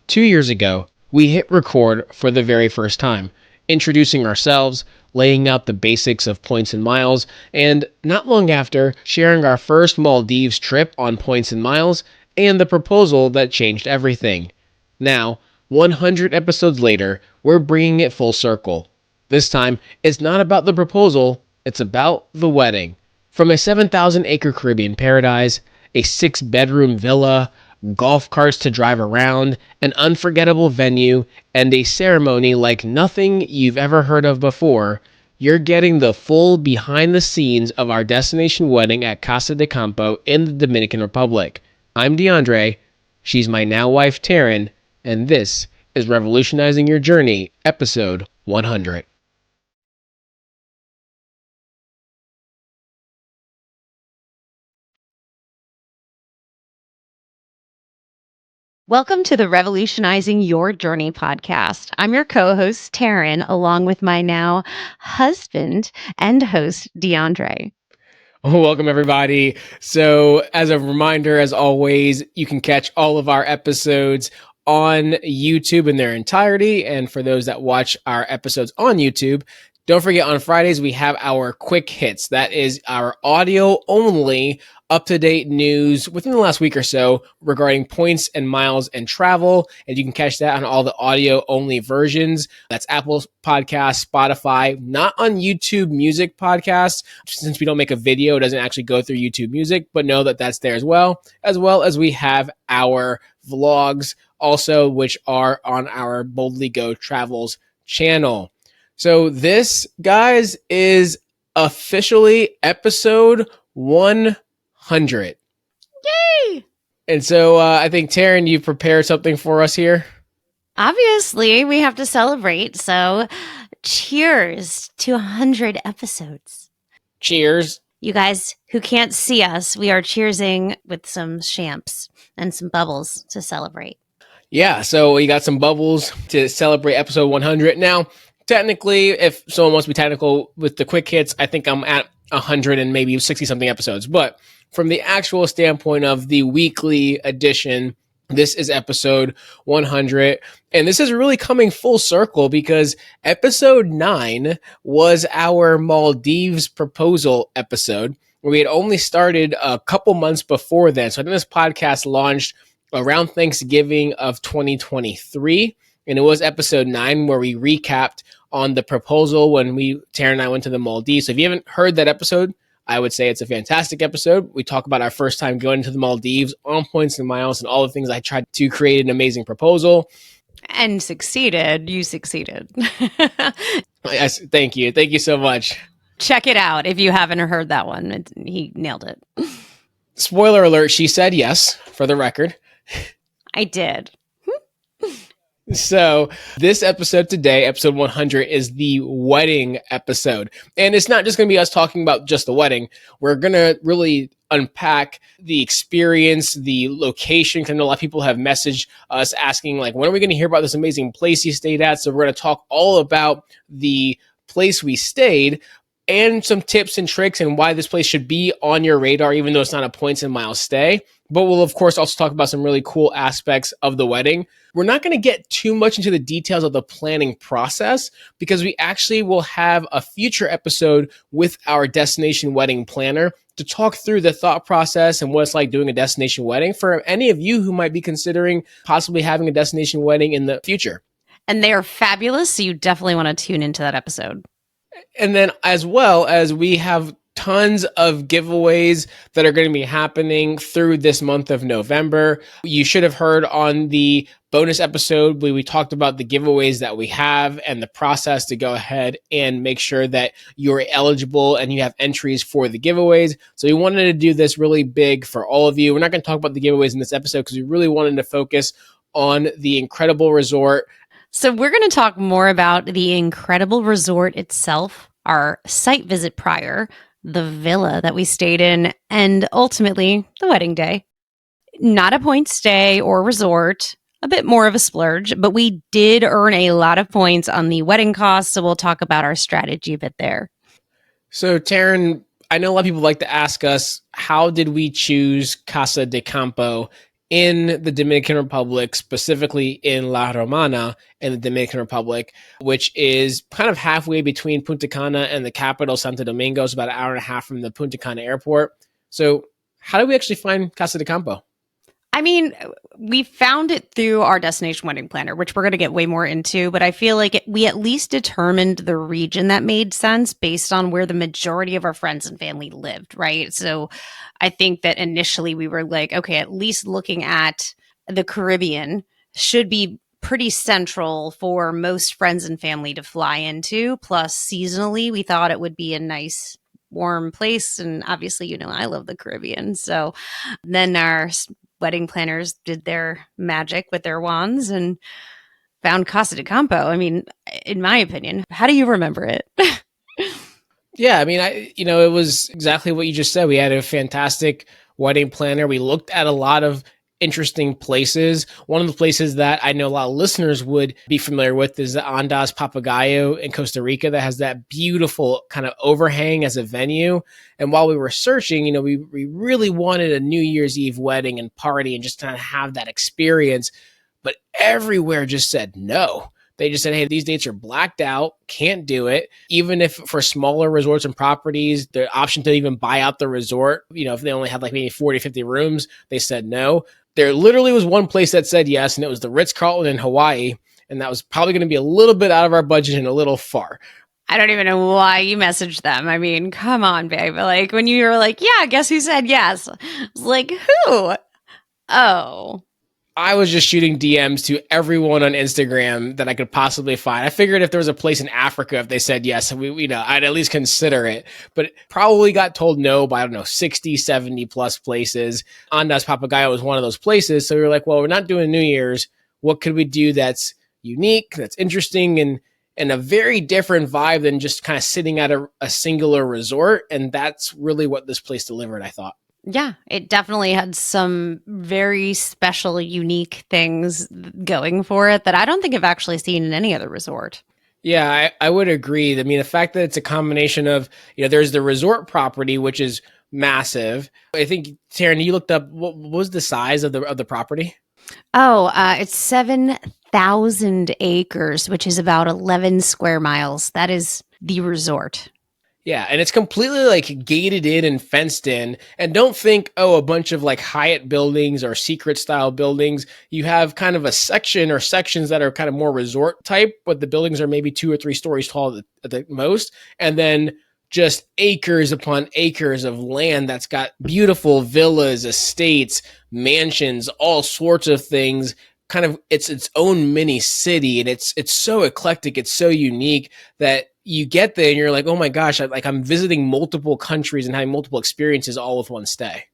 2 years ago, we hit record for the very first time, introducing ourselves, laying out the basics of points and miles, and not long after, sharing our first Maldives trip on points and miles and the proposal that changed everything. Now, 100 episodes later, we're bringing it full circle. This time, it's not about the proposal, it's about the wedding. From a 7,000-acre Caribbean paradise, a 6-bedroom villa, golf carts to drive around, an unforgettable venue, and a ceremony like nothing you've ever heard of before, you're getting the full behind the scenes of our destination wedding at Casa de Campo in the Dominican Republic. I'm DeAndre, she's my now wife Taryn, and this is Revolutionizing Your Journey, episode 100. Welcome to the Revolutionizing Your Journey podcast. I'm your co-host, Taryn, along with my now husband and host, DeAndre. Welcome, everybody. So, as a reminder, as always, you can catch all of our episodes on YouTube in their entirety. And for those that watch our episodes on YouTube, don't forget on Fridays, we have our quick hits. That is our audio only up-to-date news within the last week or so regarding points and miles and travel. And you can catch that on all the audio only versions. That's Apple Podcasts, Spotify, not on YouTube Music Podcasts. Since we don't make a video, it doesn't actually go through YouTube Music, but know that that's there as well as we have our vlogs also, which are on our Boldly Go Travels channel. So this, guys, is officially episode 100. Yay! And so I think, Taryn, you've prepared something for us here. Obviously, we have to celebrate. So cheers to 100 episodes. Cheers. You guys who can't see us, we are cheersing with some champs and some bubbles to celebrate. Yeah, so we got some bubbles to celebrate episode 100. Now, technically, if someone wants to be technical with the quick hits, I think I'm at 100 and maybe 60-something episodes. But from the actual standpoint of the weekly edition, this is episode 100. And this is really coming full circle because episode 9 was our Maldives proposal episode, where we had only started a couple months before then. So I think this podcast launched around Thanksgiving of 2023. And it was episode 9 where we recapped on the proposal when Taryn and I went to the Maldives. So if you haven't heard that episode, I would say it's a fantastic episode. We talk about our first time going to the Maldives on points and miles and all the things I tried to create an amazing proposal. And succeeded. You succeeded. Yes, thank you. Thank you so much. Check it out if you haven't heard that one. He nailed it. Spoiler alert, she said yes, for the record. I did. So this episode today, episode 100, is the wedding episode. And it's not just going to be us talking about just the wedding. We're going to really unpack the experience, the location. Because I know a lot of people have messaged us asking, like, when are we going to hear about this amazing place you stayed at? So we're going to talk all about the place we stayed and some tips and tricks and why this place should be on your radar, even though it's not a points and miles stay. But we'll, of course, also talk about some really cool aspects of the wedding. We're not going to get too much into the details of the planning process because we actually will have a future episode with our destination wedding planner to talk through the thought process and what it's like doing a destination wedding for any of you who might be considering possibly having a destination wedding in the future. And they are fabulous, so you definitely want to tune into that episode. And then as well as we have tons of giveaways that are going to be happening through this month of November. You should have heard on the bonus episode where we talked about the giveaways that we have and the process to go ahead and make sure that you're eligible and you have entries for the giveaways. So we wanted to do this really big for all of you. We're not going to talk about the giveaways in this episode because we really wanted to focus on the incredible resort. So we're going to talk more about the incredible resort itself, our site visit prior, the villa that we stayed in, and ultimately the wedding day. Not a point stay or resort, a bit more of a splurge, but we did earn a lot of points on the wedding costs, so we'll talk about our strategy a bit there. So Taryn, I know a lot of people like to ask us, how did we choose Casa de Campo in the Dominican Republic, specifically in La Romana in the Dominican Republic, which is kind of halfway between Punta Cana and the capital, Santo Domingo. It's about an hour and a half from the Punta Cana airport. So how do we actually find Casa de Campo? I mean, we found it through our destination wedding planner, which we're going to get way more into, but I feel like we at least determined the region that made sense based on where the majority of our friends and family lived, right? So I think that initially we were like, okay, at least looking at the Caribbean should be pretty central for most friends and family to fly into. Plus, seasonally, we thought it would be a nice warm place. And obviously, I love the Caribbean. So then our wedding planners did their magic with their wands and found Casa de Campo. I mean, in my opinion, how do you remember it? Yeah, I mean, it was exactly what you just said. We had a fantastic wedding planner. We looked at a lot of interesting places. One of the places that I know a lot of listeners would be familiar with is the Andas Papagayo in Costa Rica that has that beautiful kind of overhang as a venue. And while we were searching, we really wanted a New Year's Eve wedding and party and just kind of have that experience. But everywhere just said no. They just said, hey, these dates are blacked out, can't do it. Even if for smaller resorts and properties, the option to even buy out the resort, if they only had like maybe 40, 50 rooms, they said no. There literally was one place that said yes, and it was the Ritz-Carlton in Hawaii. And that was probably going to be a little bit out of our budget and a little far. I don't even know why you messaged them. I mean, come on, babe. Like when you were like, yeah, guess who said yes? I was like, who? Oh. I was just shooting DMs to everyone on Instagram that I could possibly find. I figured if there was a place in Africa, if they said yes, I'd at least consider it. But probably got told no by, 60, 70 plus places. Andas Papagayo was one of those places. So we were like, well, we're not doing New Year's. What could we do that's unique, that's interesting, and a very different vibe than just kind of sitting at a singular resort? And that's really what this place delivered, I thought. Yeah, it definitely had some very special, unique things going for it that I don't think I've actually seen in any other resort. Yeah, I would agree. I mean, the fact that it's a combination of, there's the resort property, which is massive. I think, Taryn, you looked up, what was the size of the property? Oh, it's 7,000 acres, which is about 11 square miles. That is the resort. Yeah, and it's completely like gated in and fenced in. And don't think, a bunch of like Hyatt buildings or secret style buildings. You have kind of a section or sections that are kind of more resort type, but the buildings are maybe 2 or 3 stories tall at the most. And then just acres upon acres of land that's got beautiful villas, estates, mansions, all sorts of things. Kind of it's its own mini city, and it's so eclectic, it's so unique that you get there and you're like, oh my gosh, I'm visiting multiple countries and having multiple experiences all with one stay.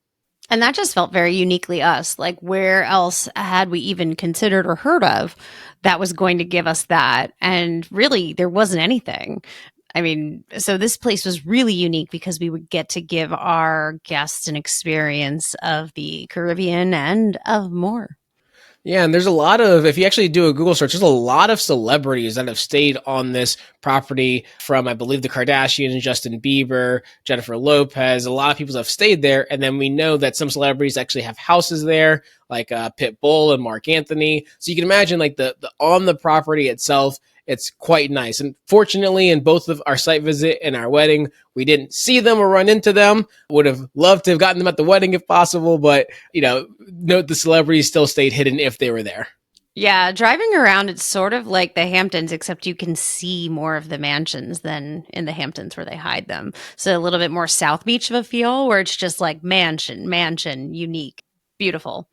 And that just felt very uniquely us. Like, where else had we even considered or heard of that was going to give us that? And really, there wasn't anything. I mean, so this place was really unique because we would get to give our guests an experience of the Caribbean and of more. Yeah, and there's a lot of, if you actually do a Google search, there's a lot of celebrities that have stayed on this property from, I believe, the Kardashians, Justin Bieber, Jennifer Lopez. A lot of people have stayed there. And then we know that some celebrities actually have houses there, like Pitbull and Mark Anthony. So you can imagine like the on the property itself, it's quite nice. And fortunately, in both of our site visit and our wedding, we didn't see them or run into them. Would have loved to have gotten them at the wedding if possible, but note the celebrities still stayed hidden if they were there. Yeah, driving around, it's sort of like the Hamptons, except you can see more of the mansions than in the Hamptons where they hide them. So a little bit more South Beach of a feel, where it's just like mansion, unique, beautiful.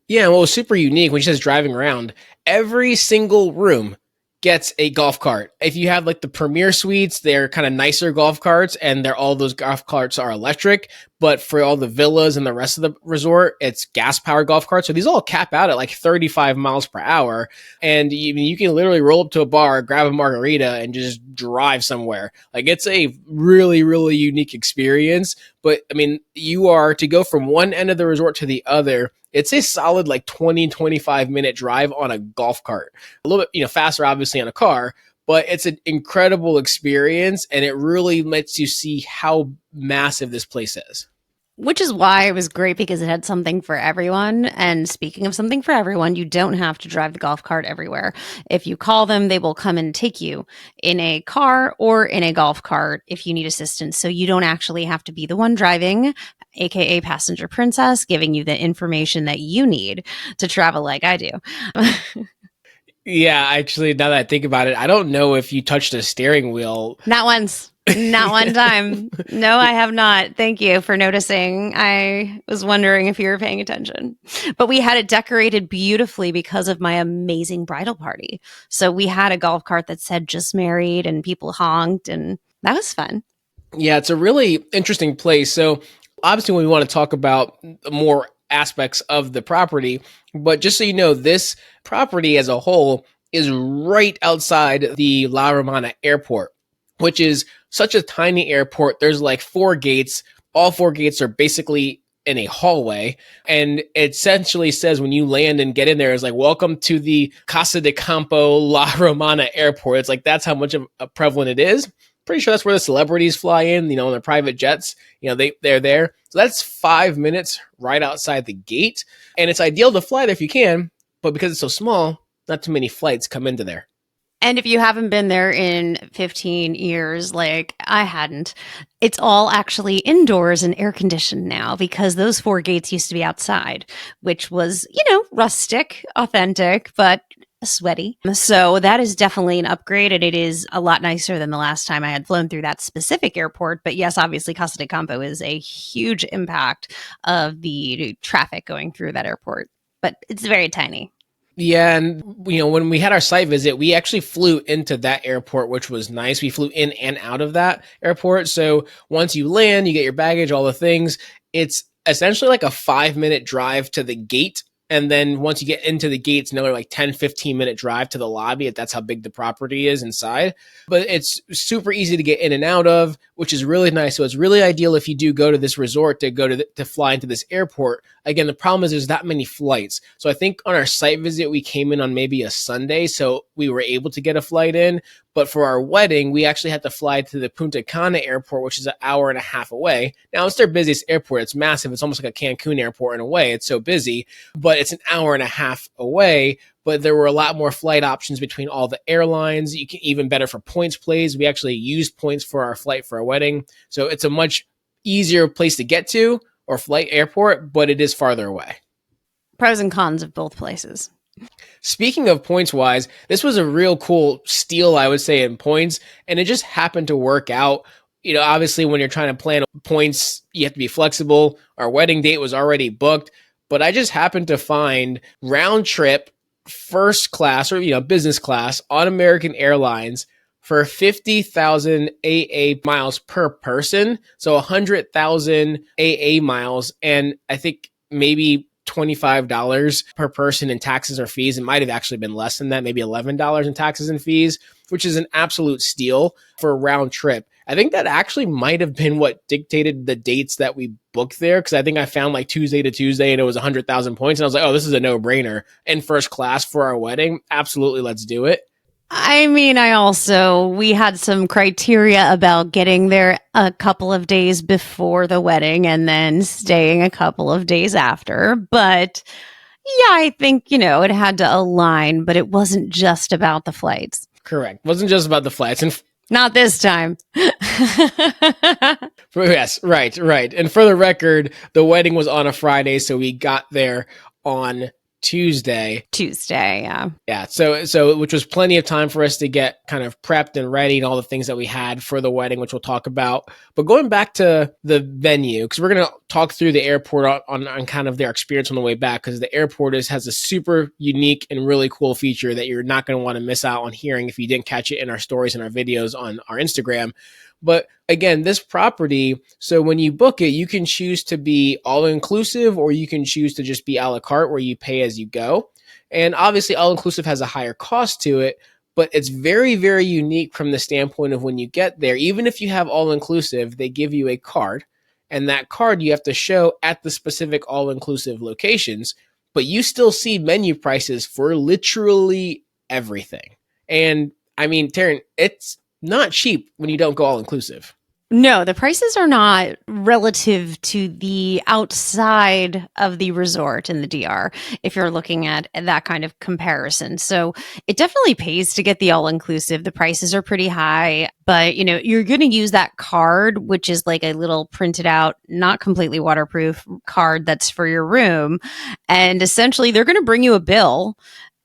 Yeah, and what was super unique when she says driving around, every single room gets a golf cart. If you have like the premier suites, they're kind of nicer golf carts, and all those golf carts are electric. But for all the villas and the rest of the resort, it's gas powered golf carts. So these all cap out at like 35 miles per hour. And you can literally roll up to a bar, grab a margarita, and just drive somewhere. Like, it's a really, really unique experience. But I mean, you are to go from one end of the resort to the other. It's a solid like 20, 25-minute drive on a golf cart. A little bit, faster, obviously, on a car, but it's an incredible experience, and it really lets you see how massive this place is. Which is why it was great because it had something for everyone. And speaking of something for everyone, you don't have to drive the golf cart everywhere. If you call them, they will come and take you in a car or in a golf cart if you need assistance. So you don't actually have to be the one driving, aka passenger princess, giving you the information that you need to travel like I do. Yeah, actually, now that I think about it, I don't know if you touched a steering wheel. Not once. Not one time. No, I have not. Thank you for noticing. I was wondering if you were paying attention. But we had it decorated beautifully because of my amazing bridal party. So we had a golf cart that said just married and people honked, and that was fun. Yeah, it's a really interesting place. So obviously, when we want to talk about more aspects of the property, but just so you know, this property as a whole is right outside the La Romana airport, which is such a tiny airport. There's like four gates. All four gates are basically in a hallway. And it essentially says when you land and get in there, it's like, welcome to the Casa de Campo La Romana airport. It's like, that's how much of a prevalent it is. Pretty sure that's where the celebrities fly in, in their private jets. They're there. So that's 5 minutes right outside the gate. And it's ideal to fly there if you can, but because it's so small, not too many flights come into there. And if you haven't been there in 15 years, like I hadn't, it's all actually indoors and air conditioned now because those four gates used to be outside, which was, rustic, authentic, but sweaty. So that is definitely an upgrade, and it is a lot nicer than the last time I had flown through that specific airport. But yes, obviously Casa de Campo is a huge impact of the traffic going through that airport, but it's very tiny. Yeah, and when we had our site visit, we actually flew into that airport, which was nice. We flew in and out of that airport. So once you land, you get your baggage, all the things. It's essentially like a 5-minute drive to the gate. And then once you get into the gates, another like 10-15 minute drive to the lobby. That's how big the property is inside. But it's super easy to get in and out of, which is really nice. So it's really ideal if you do go to this resort to fly into this airport. Again, the problem is there's that many flights. So I think on our site visit, we came in on maybe a Sunday. So we were able to get a flight in. But for our wedding, we actually had to fly to the Punta Cana airport, which is an hour and a half away. Now, it's their busiest airport. It's massive. It's almost like a Cancun airport in a way. It's so busy, but it's an hour and a half away. But there were a lot more flight options between all the airlines. You can even better for points plays. We actually used points for our flight for our wedding. So it's a much easier place to get to or flight airport, but it is farther away. Pros and cons of both places. Speaking of points wise, this was a real cool steal, I would say, in points, and it just happened to work out. Obviously, when you're trying to plan points, you have to be flexible. Our wedding date was already booked, but I just happened to find round trip first class or business class on American Airlines for 50,000 AA miles per person. So 100,000 AA miles, and I think maybe $25 per person in taxes or fees. It might have actually been less than that, maybe $11 in taxes and fees, which is an absolute steal for a round trip. I think that actually might have been what dictated the dates that we booked there, because I think I found like Tuesday to Tuesday and it was 100,000 points. And I was like, oh, this is a no-brainer. In first class for our wedding, absolutely, let's do it. I mean, we had some criteria about getting there a couple of days before the wedding and then staying a couple of days after. But yeah, I think, it had to align, but it wasn't just about the flights. Correct. It wasn't just about the flights. And not this time. Yes, right. And for the record, the wedding was on a Friday, so we got there on Tuesday, yeah. Yeah, so which was plenty of time for us to get kind of prepped and ready and all the things that we had for the wedding, which we'll talk about. But going back to the venue, because we're going to talk through the airport on kind of their experience on the way back, because the airport has a super unique and really cool feature that you're not going to want to miss out on hearing if you didn't catch it in our stories and our videos on our Instagram. But again, this property, so when you book it, you can choose to be all-inclusive or you can choose to just be a la carte where you pay as you go. And obviously, all-inclusive has a higher cost to it, but it's very, very unique from the standpoint of when you get there. Even if you have all-inclusive, they give you a card, and that card you have to show at the specific all-inclusive locations, but you still see menu prices for literally everything. And I mean, Taryn, it's not cheap when you don't go all inclusive. No, the prices are not relative to the outside of the resort in the DR if you're looking at that kind of comparison. So it definitely pays to get the all inclusive. The prices are pretty high, but you're going to use that card, which is like a little printed out, not completely waterproof card that's for your room. And essentially, they're going to bring you a bill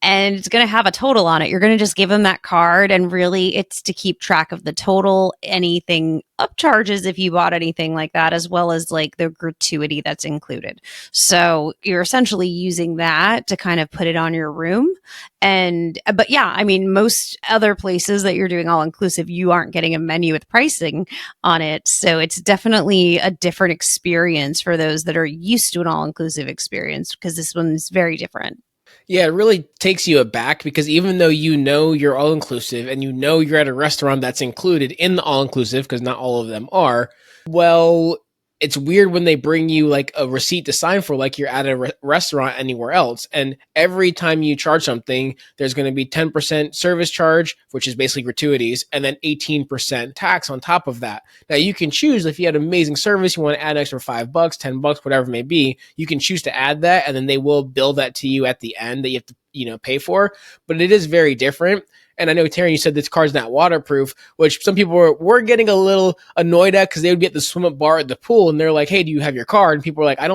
and it's going to have a total on it. You're going to just give them that card, and really it's to keep track of the total, anything upcharges if you bought anything like that, as well as like the gratuity that's included. So you're essentially using that to kind of put it on your room. But yeah, I mean, most other places that you're doing all inclusive, you aren't getting a menu with pricing on it. So it's definitely a different experience for those that are used to an all inclusive experience, because this one's very different. Yeah, it really takes you aback because even though you're all inclusive and you're at a restaurant that's included in the all inclusive, because not all of them are, well, it's weird when they bring you like a receipt to sign for, like you're at a restaurant anywhere else. And every time you charge something, there's going to be 10% service charge, which is basically gratuities, and then 18% tax on top of that. Now you can choose if you had amazing service, you want to add an extra $5, $10, whatever it may be, you can choose to add that, and then they will bill that to you at the end that you have to, pay for. But it is very different. And I know, Taryn, you said this card's not waterproof, which some people were getting a little annoyed at because they would be at the swim up bar at the pool and they're like, hey, do you have your card? And people are like, I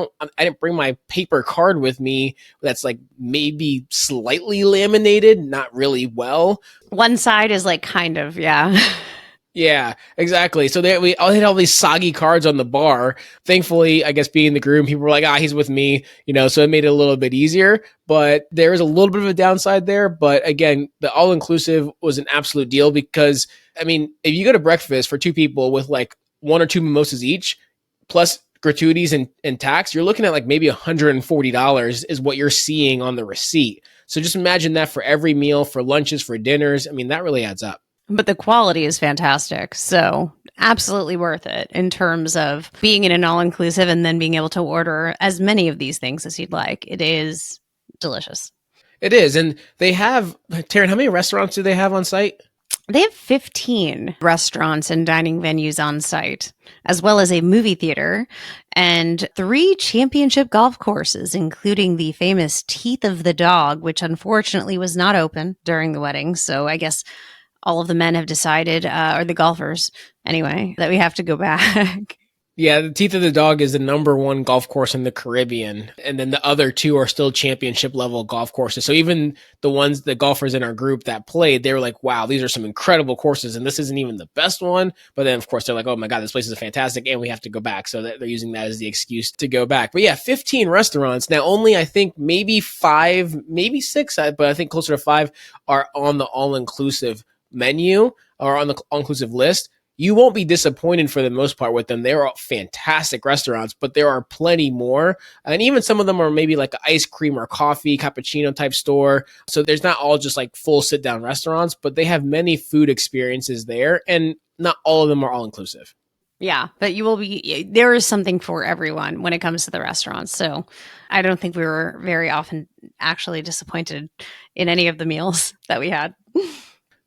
didn't bring my paper card with me. That's like maybe slightly laminated, not really well. One side is like kind of, yeah. Yeah, exactly. So we all had all these soggy cards on the bar. Thankfully, I guess being the groom, people were like, he's with me, so it made it a little bit easier. But there is a little bit of a downside there. But again, the all-inclusive was an absolute deal because, I mean, if you go to breakfast for two people with like one or two mimosas each, plus gratuities and tax, you're looking at like maybe $140 is what you're seeing on the receipt. So just imagine that for every meal, for lunches, for dinners. I mean, that really adds up. But the quality is fantastic. So absolutely worth it in terms of being in an all inclusive and then being able to order as many of these things as you'd like. It is delicious. It is. And they have, Taryn, how many restaurants do they have on site? They have 15 restaurants and dining venues on site, as well as a movie theater and 3 championship golf courses, including the famous Teeth of the Dog, which unfortunately was not open during the wedding. So I guess all of the men have decided, or the golfers anyway, that we have to go back. Yeah, the Teeth of the Dog is the number 1 golf course in the Caribbean. And then the other 2 are still championship level golf courses. So even the golfers in our group that played, they were like, wow, these are some incredible courses. And this isn't even the best one. But then, of course, they're like, oh my God, this place is fantastic. And we have to go back. So they're using that as the excuse to go back. But yeah, 15 restaurants. Now, only I think maybe 5, maybe 6, but I think closer to 5 are on the all-inclusive menu or on the all-inclusive list. You won't be disappointed for the most part with them. They are fantastic restaurants, but there are plenty more. And even some of them are maybe like an ice cream or coffee, cappuccino type store. So there's not all just like full sit down restaurants, but they have many food experiences there. And not all of them are all inclusive. Yeah, but there is something for everyone when it comes to the restaurants. So I don't think we were very often actually disappointed in any of the meals that we had.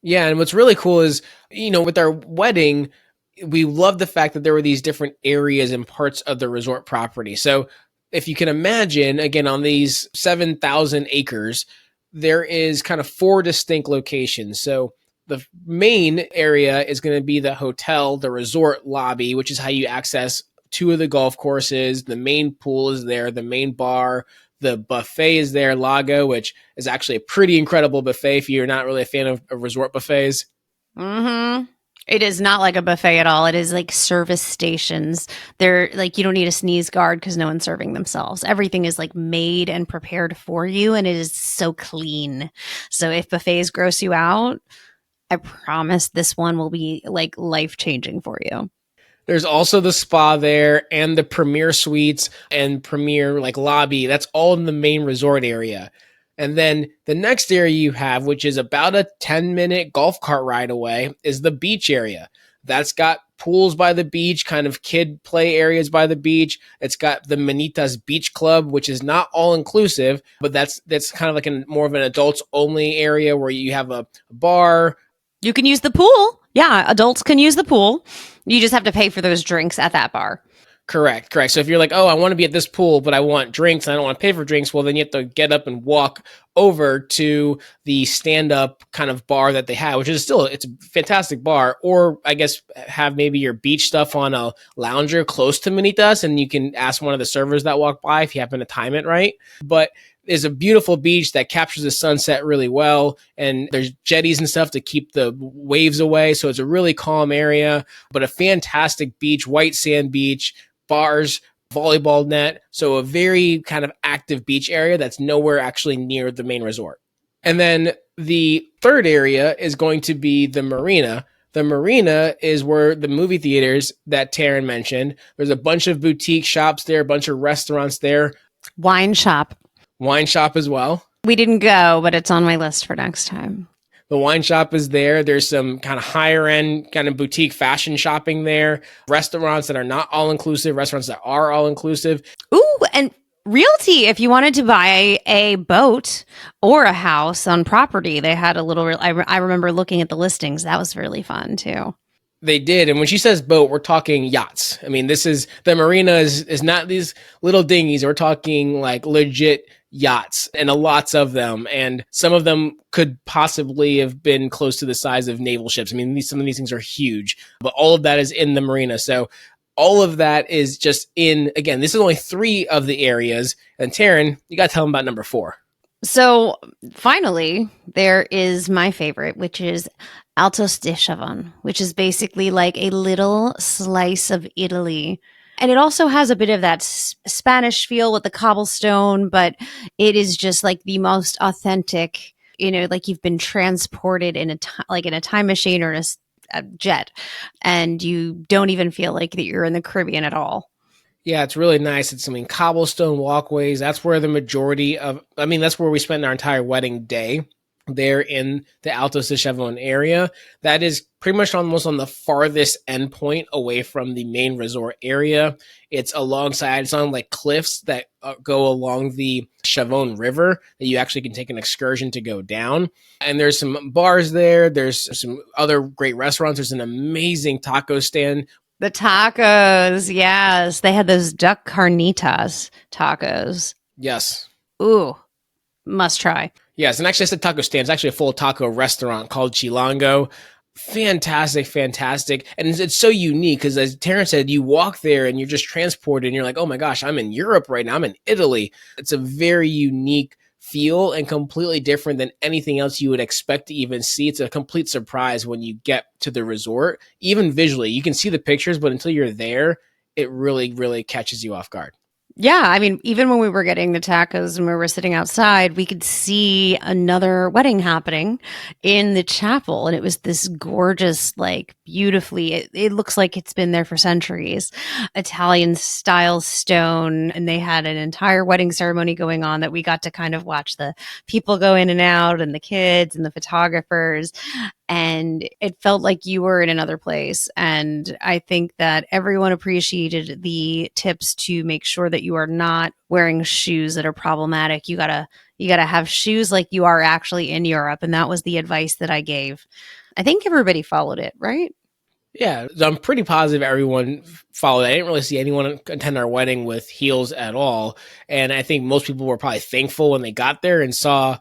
Yeah, and what's really cool is, with our wedding, we love the fact that there were these different areas and parts of the resort property. So if you can imagine, again, on these 7,000 acres, there is kind of 4 distinct locations. So the main area is going to be the hotel, the resort lobby, which is how you access 2 of the golf courses. The main pool is there, the main bar. The buffet is there, Lago, which is actually a pretty incredible buffet if you're not really a fan of resort buffets. Mm-hmm. It is not like a buffet at all. It is like service stations. They're like, you don't need a sneeze guard because no one's serving themselves. Everything is like made and prepared for you, and it is so clean. So if buffets gross you out, I promise this one will be like life-changing for you. There's also the spa there and the premier suites and premier like lobby. That's all in the main resort area. And then the next area you have, which is about a 10-minute golf cart ride away, is the beach area. That's got pools by the beach, kind of kid play areas by the beach. It's got the Manitas Beach Club, which is not all inclusive, but that's kind of like more of an adults only area where you have a bar. You can use the pool. Yeah, adults can use the pool. You just have to pay for those drinks at that bar. Correct. So if you're like, oh, I want to be at this pool, but I want drinks and I don't want to pay for drinks, well, then you have to get up and walk over to the stand-up kind of bar that they have, which is still, it's a fantastic bar. Or I guess have maybe your beach stuff on a lounger close to Manitas, and you can ask one of the servers that walk by if you happen to time it right. But there's a beautiful beach that captures the sunset really well, and there's jetties and stuff to keep the waves away. So it's a really calm area, but a fantastic beach, white sand beach, bars, volleyball net. So a very kind of active beach area that's nowhere actually near the main resort. And then the third area is going to be the marina. The marina is where the movie theaters that Taryn mentioned. There's a bunch of boutique shops there, a bunch of restaurants there. Wine shop as well. We didn't go, but it's on my list for next time. The wine shop is there. There's some kind of higher end kind of boutique fashion shopping there. Restaurants that are not all inclusive, restaurants that are all inclusive. Ooh, and realty. If you wanted to buy a boat or a house on property, they had a little, I remember looking at the listings. That was really fun too. They did. And when she says boat, we're talking yachts. I mean, the marina is not these little dinghies. We're talking like legit yachts, and lots of them. And some of them could possibly have been close to the size of naval ships. I mean, some of these things are huge, but all of that is in the marina. So all of that is just again, this is only 3 of the areas. And Taryn, you got to tell them about number 4. So finally, there is my favorite, which is Altos de Chavon, which is basically like a little slice of Italy. And it also has a bit of that Spanish feel with the cobblestone, but it is just like the most authentic, like you've been transported in a time machine or a jet, and you don't even feel like that you're in the Caribbean at all. Yeah, it's really nice. It's, cobblestone walkways. That's where that's where we spent our entire wedding day there in the Altos de Chavon area. That is pretty much almost on the farthest end point away from the main resort area. It's on like cliffs that go along the Chavon River that you actually can take an excursion to go down. And there's some bars there. There's some other great restaurants. There's an amazing taco stand. The tacos, yes. They had those duck carnitas tacos. Yes. Ooh, must try. Yes, and actually, I said taco stand. It's actually a full taco restaurant called Chilango. Fantastic. And it's so unique because, as Terrence said, you walk there and you're just transported and you're like, oh my gosh, I'm in Europe right now. I'm in Italy. It's a very unique feel and completely different than anything else you would expect to even see. It's a complete surprise when you get to the resort. Even visually, you can see the pictures, but until you're there, it really, really catches you off guard. Yeah, I mean, even when we were getting the tacos and we were sitting outside, we could see another wedding happening in the chapel. And it was this gorgeous, like beautifully, it looks like it's been there for centuries, Italian style stone. And they had an entire wedding ceremony going on that we got to kind of watch the people go in and out and the kids and the photographers. And it felt like you were in another place. And I think that everyone appreciated the tips to make sure that you are not wearing shoes that are problematic. You gotta have shoes like you are actually in Europe. And that was the advice that I gave. I think everybody followed it, right? Yeah, I'm pretty positive everyone followed. I didn't really see anyone attend our wedding with heels at all. And I think most people were probably thankful when they got there and saw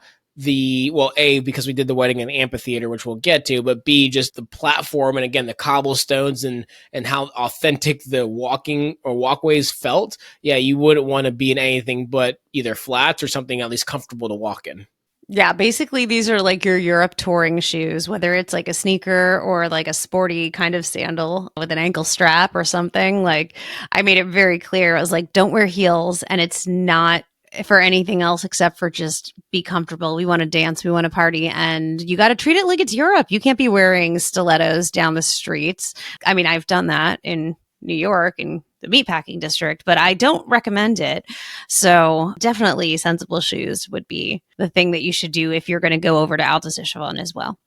A, because we did the wedding in an amphitheater, which we'll get to, but B, just the platform and again, the cobblestones and how authentic the walking or walkways felt. Yeah, you wouldn't want to be in anything but either flats or something at least comfortable to walk in. Yeah, basically these are like your Europe touring shoes, whether it's like a sneaker or like a sporty kind of sandal with an ankle strap or something. Like, I made it very clear. I was like, don't wear heels, and it's not for anything else except for just be comfortable. We want to dance, we want to party, and you got to treat it like it's Europe. You can't be wearing stilettos down the streets. I mean, I've done that in New York and the meatpacking district, but I don't recommend it. So definitely sensible shoes would be the thing that you should do if you're going to go over to Altos de Chavon as well.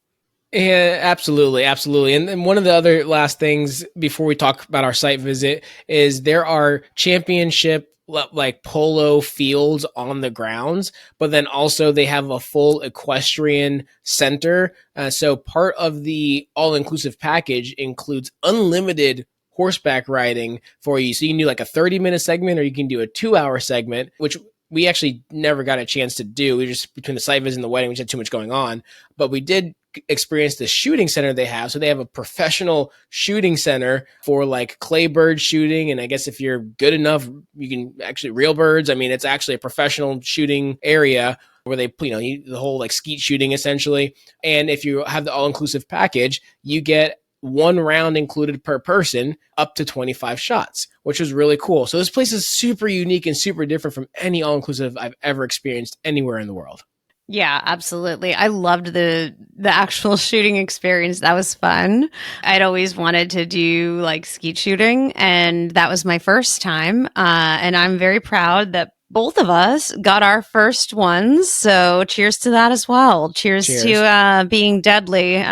Yeah, absolutely. And then one of the other last things before we talk about our site visit is there are championship like polo fields on the grounds, but then also they have a full equestrian center. So part of the all-inclusive package includes unlimited horseback riding for you. So you can do like a 30-minute segment, or you can do a 2-hour segment, which we actually never got a chance to do. We just, between the site visit and the wedding, we just had too much going on. But we did experience the shooting center they have. So they have a professional shooting center for like clay bird shooting. And I guess if you're good enough, you can actually real birds. I mean, it's actually a professional shooting area where they, the whole like skeet shooting essentially. And if you have the all-inclusive package, you get 1 round included per person, up to 25 shots, which was really cool. So this place is super unique and super different from any all-inclusive I've ever experienced anywhere in the world. Yeah, absolutely. I loved the actual shooting experience. That was fun. I'd always wanted to do like skeet shooting, and that was my first time. And I'm very proud that both of us got our first ones. So cheers to that as well. Cheers. To being deadly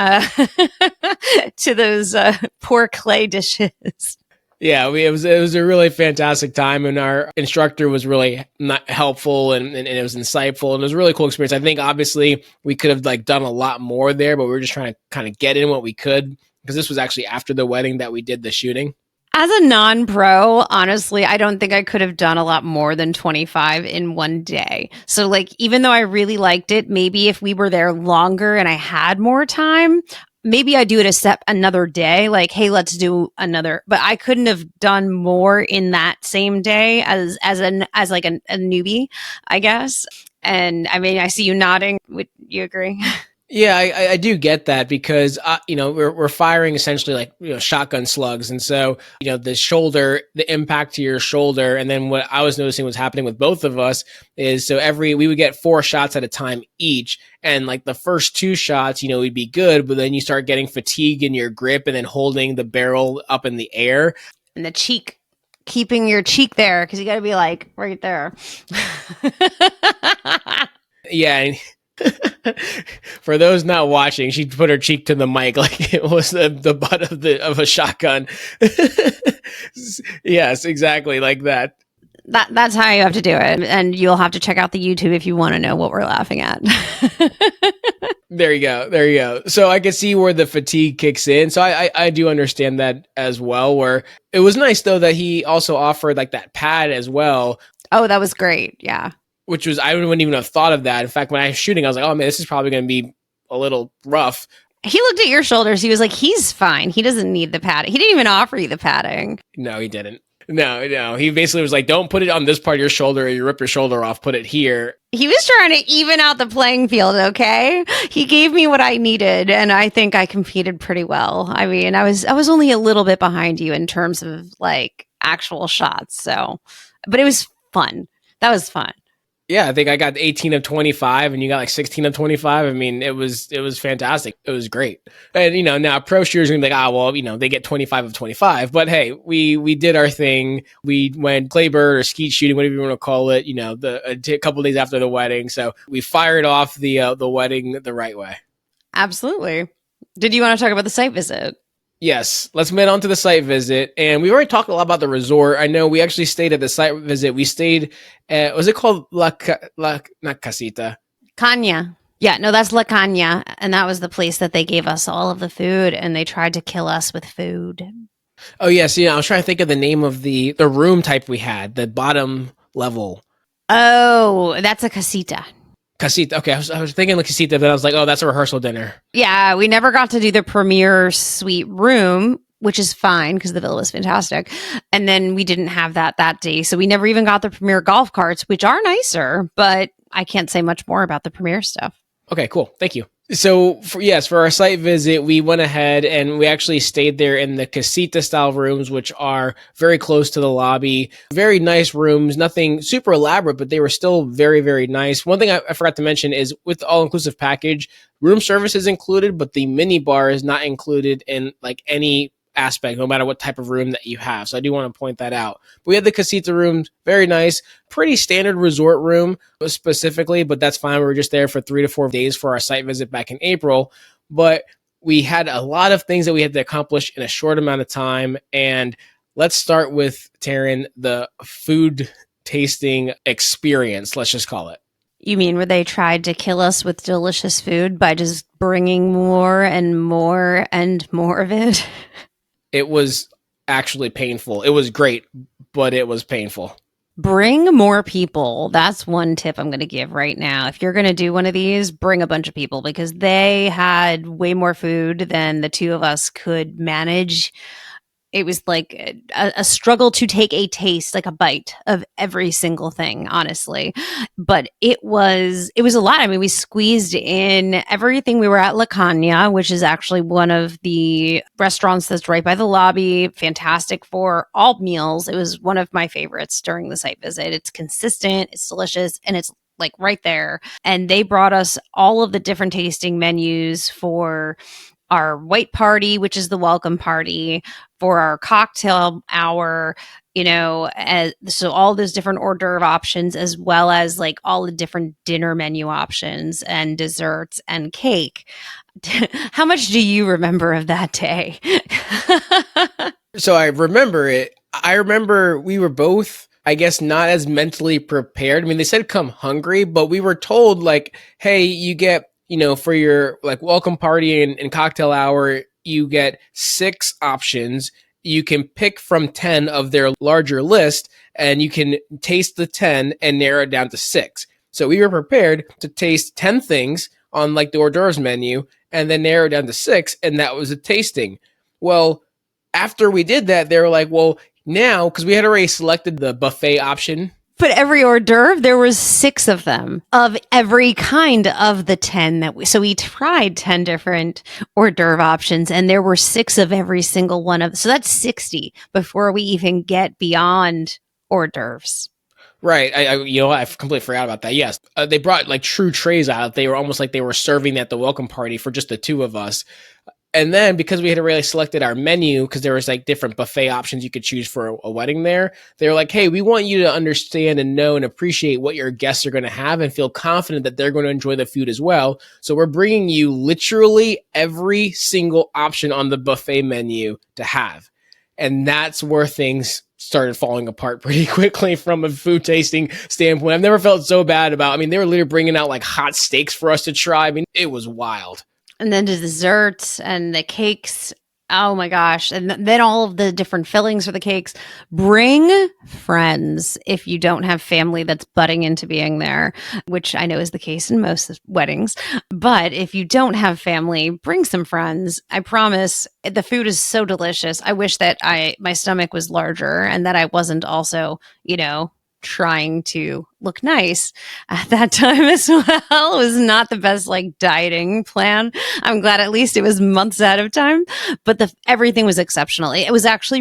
to those poor clay dishes. Yeah, it was a really fantastic time, and our instructor was really helpful and it was insightful, and it was a really cool experience. I think obviously we could have like done a lot more there, but we were just trying to kind of get in what we could, because this was actually after the wedding that we did the shooting. As a non-pro, honestly, I don't think I could have done a lot more than 25 in one day. So like, even though I really liked it, maybe if we were there longer and I had more time, maybe I do it another day. Like, hey, let's do another. But I couldn't have done more in that same day as like a newbie, I guess. And I mean, I see you nodding. Would you agree? Yeah, I do get that, because we're firing essentially like shotgun slugs, and so the impact to your shoulder, and then what I was noticing was happening with both of us is we would get 4 shots at a time each, and like the first 2 shots we'd be good, but then you start getting fatigue in your grip and then holding the barrel up in the air, and the cheek, keeping your cheek there, because you got to be like right there. Yeah. For those not watching, she put her cheek to the mic like it was the butt of a shotgun. Yes, exactly like that. That's how you have to do it, and you'll have to check out the YouTube if you want to know what we're laughing at. There you go. So I can see where the fatigue kicks in. So I do understand that as well. Where it was nice though that he also offered like that pad as well. Oh, that was great. Yeah. Which was, I wouldn't even have thought of that. In fact, when I was shooting, I was like, oh man, this is probably going to be a little rough. He looked at your shoulders. He was like, he's fine. He doesn't need the padding. He didn't even offer you the padding. No, he didn't. No. He basically was like, don't put it on this part of your shoulder, or you rip your shoulder off, put it here. He was trying to even out the playing field, okay? He gave me what I needed, and I think I competed pretty well. I mean, I was only a little bit behind you in terms of like actual shots. So, but it was fun. That was fun. Yeah, I think I got 18 of 25 and you got like 16 of 25. I mean, it was fantastic. It was great. And, now pro shooters are going to be like, they get 25 of 25. But hey, we did our thing. We went claybird or skeet shooting, whatever you want to call it, a couple of days after the wedding. So we fired off the wedding the right way. Absolutely. Did you want to talk about the site visit? Yes, let's move on to the site visit. And we already talked a lot about the resort. I know we actually stayed at the site visit. We stayed at, was it called not Casita? Caña. Yeah, no, that's La Caña. And that was the place that they gave us all of the food, and they tried to kill us with food. Oh, yes. I was trying to think of the name of the room type we had, the bottom level. Oh, that's a casita. Casita. Okay, I was thinking like casita, but I was like, oh, that's a rehearsal dinner. Yeah, we never got to do the premier suite room, which is fine because the villa was fantastic. And then we didn't have that day. So we never even got the premier golf carts, which are nicer, but I can't say much more about the premier stuff. Okay, cool. Thank you. So, for our site visit, we went ahead and we actually stayed there in the casita style rooms, which are very close to the lobby. Very nice rooms, nothing super elaborate, but they were still very, very nice. One thing I forgot to mention is with the all-inclusive package, room service is included, but the mini bar is not included in like any aspect, no matter what type of room that you have. So I do want to point that out. We had the casita rooms, very nice, pretty standard resort room specifically, but that's fine. We were just there for 3 to 4 days for our site visit back in April, but we had a lot of things that we had to accomplish in a short amount of time. And let's start with Taryn, the food tasting experience, let's just call it. You mean where they tried to kill us with delicious food by just bringing more and more and more of it? It was actually painful. It was great, but it was painful. Bring more people. That's one tip I'm going to give right now. If you're going to do one of these, bring a bunch of people because they had way more food than the two of us could manage. It was like a struggle to take a taste, like a bite of every single thing, honestly. But it was a lot. I mean, we squeezed in everything. We were at La Cagna, which is actually one of the restaurants that's right by the lobby. Fantastic for all meals. It was one of my favorites during the site visit. It's consistent, it's delicious, and it's like right there. And they brought us all of the different tasting menus for our white party, which is the welcome party, for our cocktail hour, so all those different hors d'oeuvre options, as well as like all the different dinner menu options and desserts and cake. How much do you remember of that day? So I remember it. I remember we were both, I guess, not as mentally prepared. I mean, they said come hungry, but we were told like, hey, you get, for your like welcome party and cocktail hour, you get 6 options. You can pick from 10 of their larger list and you can taste the 10 and narrow it down to 6. So we were prepared to taste 10 things on like the hors d'oeuvres menu and then narrow it down to 6. And that was a tasting. Well, after we did that, they were like, well, now, because we had already selected the buffet option. But every hors d'oeuvre, there was 6 of them of every kind of the 10 so we tried 10 different hors d'oeuvre options and there were 6 of every single one of, so that's 60 before we even get beyond hors d'oeuvres. Right. I completely forgot about that. Yes. They brought like true trays out. They were almost like they were serving at the welcome party for just the 2 of us. And then because we had already selected our menu, because there was like different buffet options you could choose for a wedding there, they were like, hey, we want you to understand and know and appreciate what your guests are going to have and feel confident that they're going to enjoy the food as well. So we're bringing you literally every single option on the buffet menu to have. And that's where things started falling apart pretty quickly from a food tasting standpoint. I've never felt so bad about, I mean, they were literally bringing out like hot steaks for us to try. I mean, it was wild. And then the desserts and the cakes. Oh my gosh. And then all of the different fillings for the cakes. Bring friends if you don't have family that's butting into being there, which I know is the case in most weddings. But if you don't have family, bring some friends. I promise the food is so delicious. I wish that my stomach was larger and that I wasn't also, trying to look nice at that time as well. It was not the best like dieting plan. I'm glad at least it was months ahead of time, but everything was exceptional. It was actually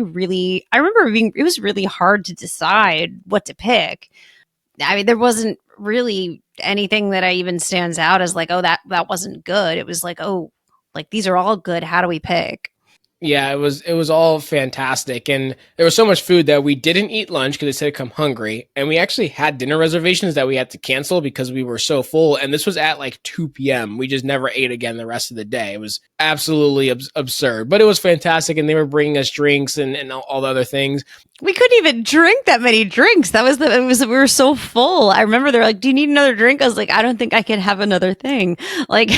I remember it was really hard to decide what to pick. I mean, there wasn't really anything that even stands out as like, oh, that wasn't good. It was like, oh, like these are all good. How do we pick? Yeah, it was all fantastic. And there was so much food that we didn't eat lunch because they said come hungry. And we actually had dinner reservations that we had to cancel because we were so full. And this was at like 2 p.m. We just never ate again the rest of the day. It was absolutely absurd, but it was fantastic. And they were bringing us drinks and all the other things. We couldn't even drink that many drinks. We were so full. I remember they're like, do you need another drink? I was like, I don't think I can have another thing. Like,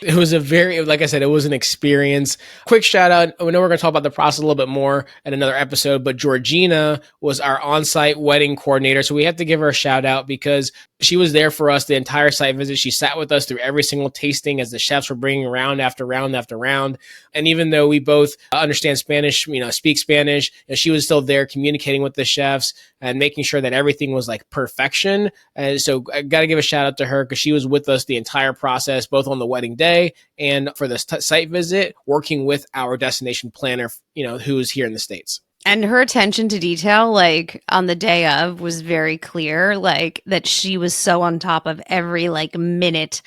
it was like I said, it was an experience. Quick shout out. I know we're going to talk about the process a little bit more in another episode, but Georgina was our on-site wedding coordinator. So we have to give her a shout out because she was there for us the entire site visit. She sat with us through every single tasting as the chefs were bringing round after round after round. And even though we both understand Spanish, speak Spanish, she was still there communicating with the chefs and making sure that everything was like perfection. And so I got to give a shout out to her because she was with us the entire process, both on the wedding day and for the site visit, working with our destination planner, who is here in the States. And her attention to detail, like on the day of, was very clear, like that she was so on top of every like minute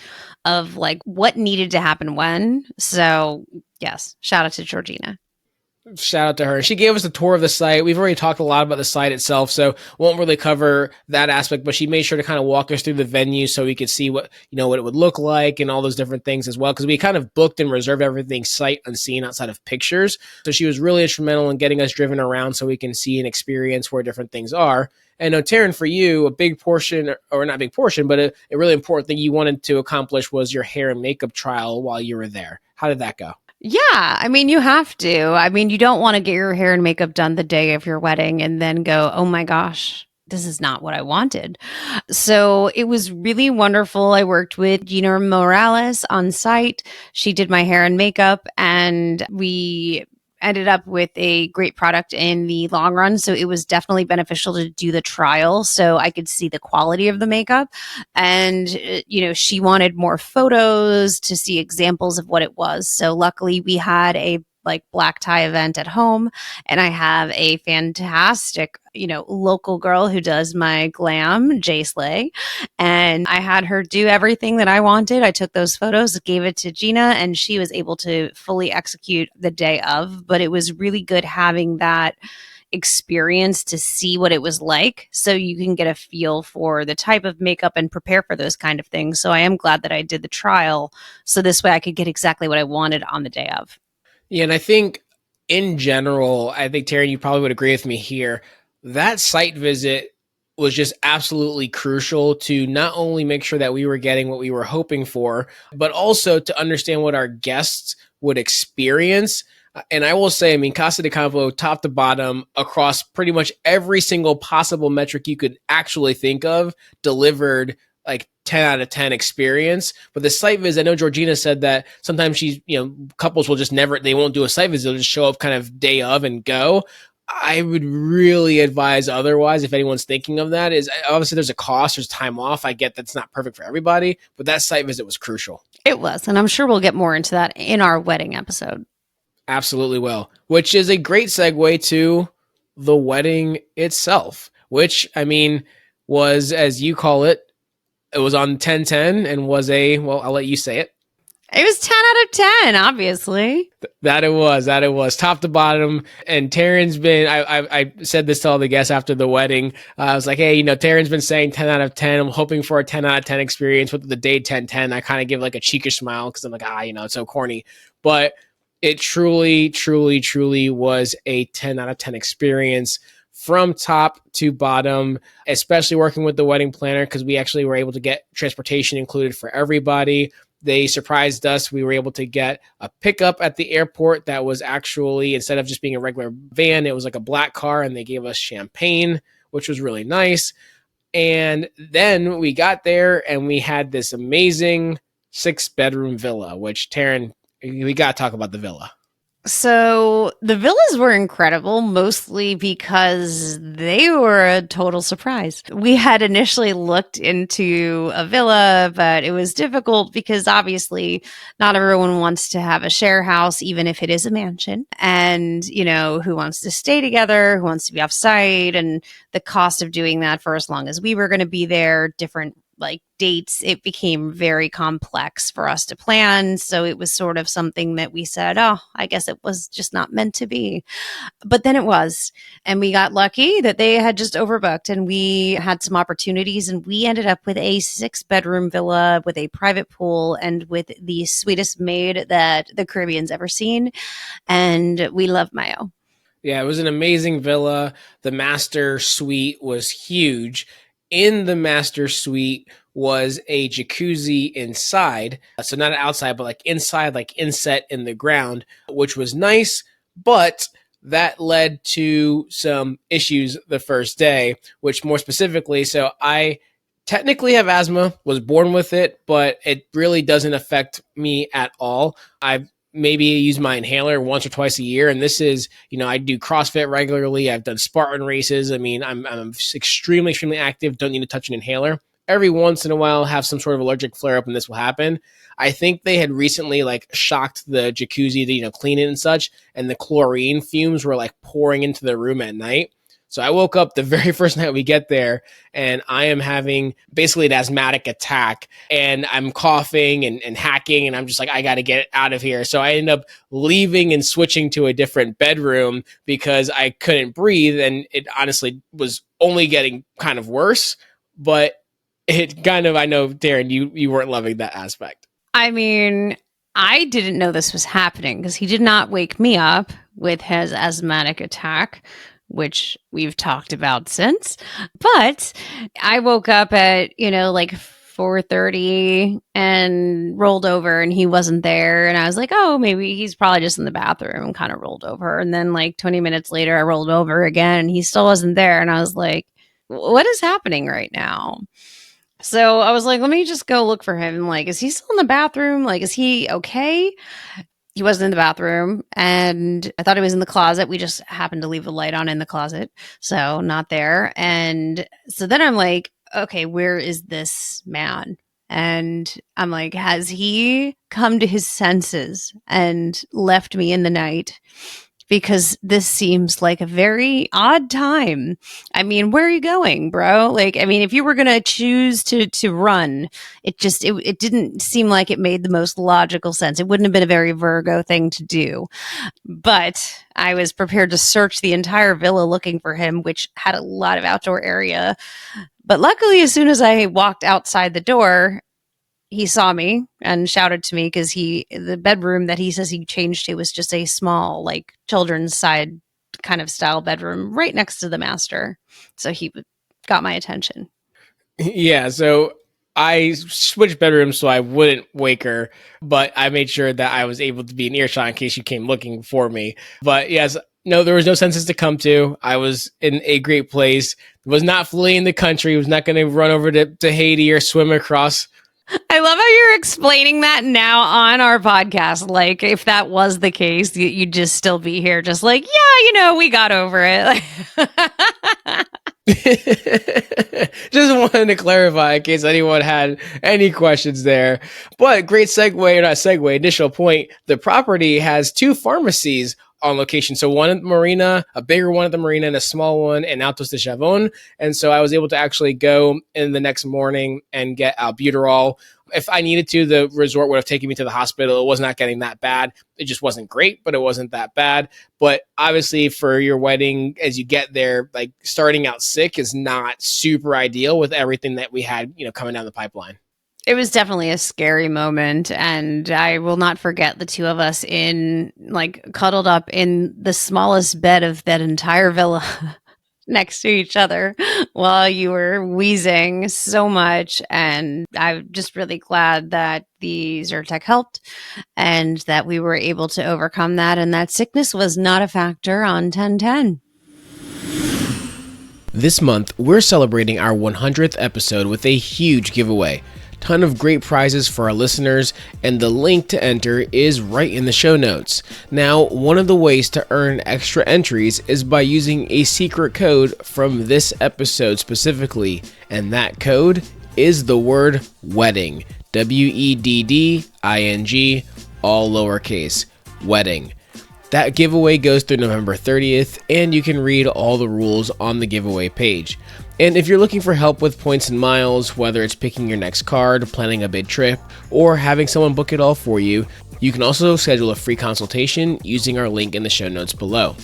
of like what needed to happen when. So yes, shout out to Georgina. Shout out to her. She gave us a tour of the site. We've already talked a lot about the site itself, so won't really cover that aspect, but she made sure to kind of walk us through the venue so we could see what, what it would look like and all those different things as well, because we kind of booked and reserved everything sight unseen outside of pictures. So she was really instrumental in getting us driven around so we can see and experience where different things are. And Taryn, for you, a big portion, or not big portion, but a really important thing you wanted to accomplish was your hair and makeup trial while you were there. How did that go? Yeah, I mean, you have to. I mean, you don't want to get your hair and makeup done the day of your wedding and then go, oh my gosh, this is not what I wanted. So it was really wonderful. I worked with Gina Morales on site. She did my hair and makeup, and we ended up with a great product in the long run. So it was definitely beneficial to do the trial so I could see the quality of the makeup. And, she wanted more photos to see examples of what it was. So luckily we had a black tie event at home, and I have a fantastic, local girl who does my glam, Jay Slay, and I had her do everything that I wanted. I took those photos, gave it to Gina, and she was able to fully execute the day of. But it was really good having that experience to see what it was like, so you can get a feel for the type of makeup and prepare for those kind of things. So I am glad that I did the trial, so this way I could get exactly what I wanted on the day of. Yeah, and I think in general, I think Taryn, you probably would agree with me here. That site visit was just absolutely crucial to not only make sure that we were getting what we were hoping for, but also to understand what our guests would experience. And I will say, I mean, Casa de Campo, top to bottom, across pretty much every single possible metric you could actually think of, delivered like 10 out of 10 experience. But the site visit, I know Georgina said that sometimes couples will just they won't do a site visit. They'll just show up kind of day of and go. I would really advise otherwise if anyone's thinking of that. Is obviously there's a cost, there's time off. I get that's not perfect for everybody, but that site visit was crucial. It was, and I'm sure we'll get more into that in our wedding episode. Absolutely will, which is a great segue to the wedding itself, which, I mean, was, as you call it was on 10/10 and was I'll let you say it. It was 10 out of 10, obviously. That it was top to bottom. And Taryn's been, I said this to all the guests after the wedding. I was like, hey, Taryn's been saying 10 out of 10. I'm hoping for a 10 out of 10 experience with the day 10/10. I kind of give like a cheekish smile because I'm like, it's so corny. But it truly, truly, truly was a 10 out of 10 experience from top to bottom, especially working with the wedding planner, because we actually were able to get transportation included for everybody. They surprised us. We were able to get a pickup at the airport that was actually, instead of just being a regular van, it was like a black car, and they gave us champagne, which was really nice. And then we got there and we had this amazing 6-bedroom villa, which, Taryn, we got to talk about the villa. So the villas were incredible, mostly because they were a total surprise. We had initially looked into a villa, but it was difficult because obviously not everyone wants to have a share house, even if it is a mansion. And, who wants to stay together, who wants to be off site, and the cost of doing that for as long as we were going to be there, different dates, it became very complex for us to plan. So it was sort of something that we said, I guess it was just not meant to be. But then it was. And we got lucky that they had just overbooked, and we had some opportunities, and we ended up with a 6-bedroom villa with a private pool and with the sweetest maid that the Caribbean's ever seen. And we love Mayo. Yeah, it was an amazing villa. The master suite was huge. In the master suite was a jacuzzi inside. So not outside, but inside, inset in the ground, which was nice. But that led to some issues the first day, which more specifically, so I technically have asthma, was born with it, but it really doesn't affect me at all. I maybe use my inhaler once or twice a year. And this is, I do CrossFit regularly. I've done Spartan races. I mean, I'm extremely, extremely active. Don't need to touch an inhaler. Every once in a while, have some sort of allergic flare up, and this will happen. I think they had recently shocked the jacuzzi to, clean it and such. And the chlorine fumes were pouring into the room at night. So I woke up the very first night we get there, and I am having basically an asthmatic attack, and I'm coughing and hacking, and I'm just like, I got to get out of here. So I end up leaving and switching to a different bedroom because I couldn't breathe, and it honestly was only getting kind of worse. But it kind of, I know, Taryn, you weren't loving that aspect. I mean, I didn't know this was happening because he did not wake me up with his asthmatic attack, which we've talked about since. But I woke up at, like 4:30 and rolled over and he wasn't there. And I was like, oh, maybe he's probably just in the bathroom, and kind of rolled over. And then like 20 minutes later, I rolled over again and he still wasn't there. And I was like, what is happening right now? So I was like, let me just go look for him. Like, is he still in the bathroom? Like, is he okay? He wasn't in the bathroom, and I thought he was in the closet. We just happened to leave the light on in the closet, so not there. And so then I'm like, okay, where is this man? And I'm like, has he come to his senses and left me in the night? Because this seems like a very odd time. I mean, where are you going, bro? Like, I mean, if you were going to choose to run, it didn't seem like it made the most logical sense. It wouldn't have been a very Virgo thing to do. But I was prepared to search the entire villa looking for him, which had a lot of outdoor area. But luckily, as soon as I walked outside the door, he saw me and shouted to me because the bedroom that he says he changed to was just a small, like, children's side kind of style bedroom right next to the master. So he got my attention. Yeah, so I switched bedrooms so I wouldn't wake her, but I made sure that I was able to be in earshot in case you came looking for me. But yes, no, there was no census to come to. I was in a great place. Was not fleeing the country. Was not going to run over to Haiti or swim across. I love how you're explaining that now on our podcast. Like, if that was the case, you'd just still be here, just like, yeah, we got over it. Just wanted to clarify in case anyone had any questions there. But great segue, or not segue, initial point. The property has 2 pharmacies on location. So one at the marina, a bigger one at the marina, and a small one in Altos de Chavon. And so I was able to actually go in the next morning and get albuterol. If I needed to, the resort would have taken me to the hospital. It was not getting that bad. It just wasn't great, but it wasn't that bad. But obviously for your wedding, as you get there, like, starting out sick is not super ideal with everything that we had, coming down the pipeline. It was definitely a scary moment, and I will not forget the two of us cuddled up in the smallest bed of that entire villa next to each other while you were wheezing so much. And I'm just really glad that the Zyrtec helped and that we were able to overcome that, and that sickness was not a factor on 1010. This month, we're celebrating our 100th episode with a huge giveaway. Ton of great prizes for our listeners, and the link to enter is right in the show notes. Now, one of the ways to earn extra entries is by using a secret code from this episode specifically, and that code is the word wedding. WEDDING, all lowercase, wedding. That giveaway goes through November 30th, and you can read all the rules on the giveaway page. And if you're looking for help with points and miles, whether it's picking your next card, planning a big trip, or having someone book it all for you, you can also schedule a free consultation using our link in the show notes below.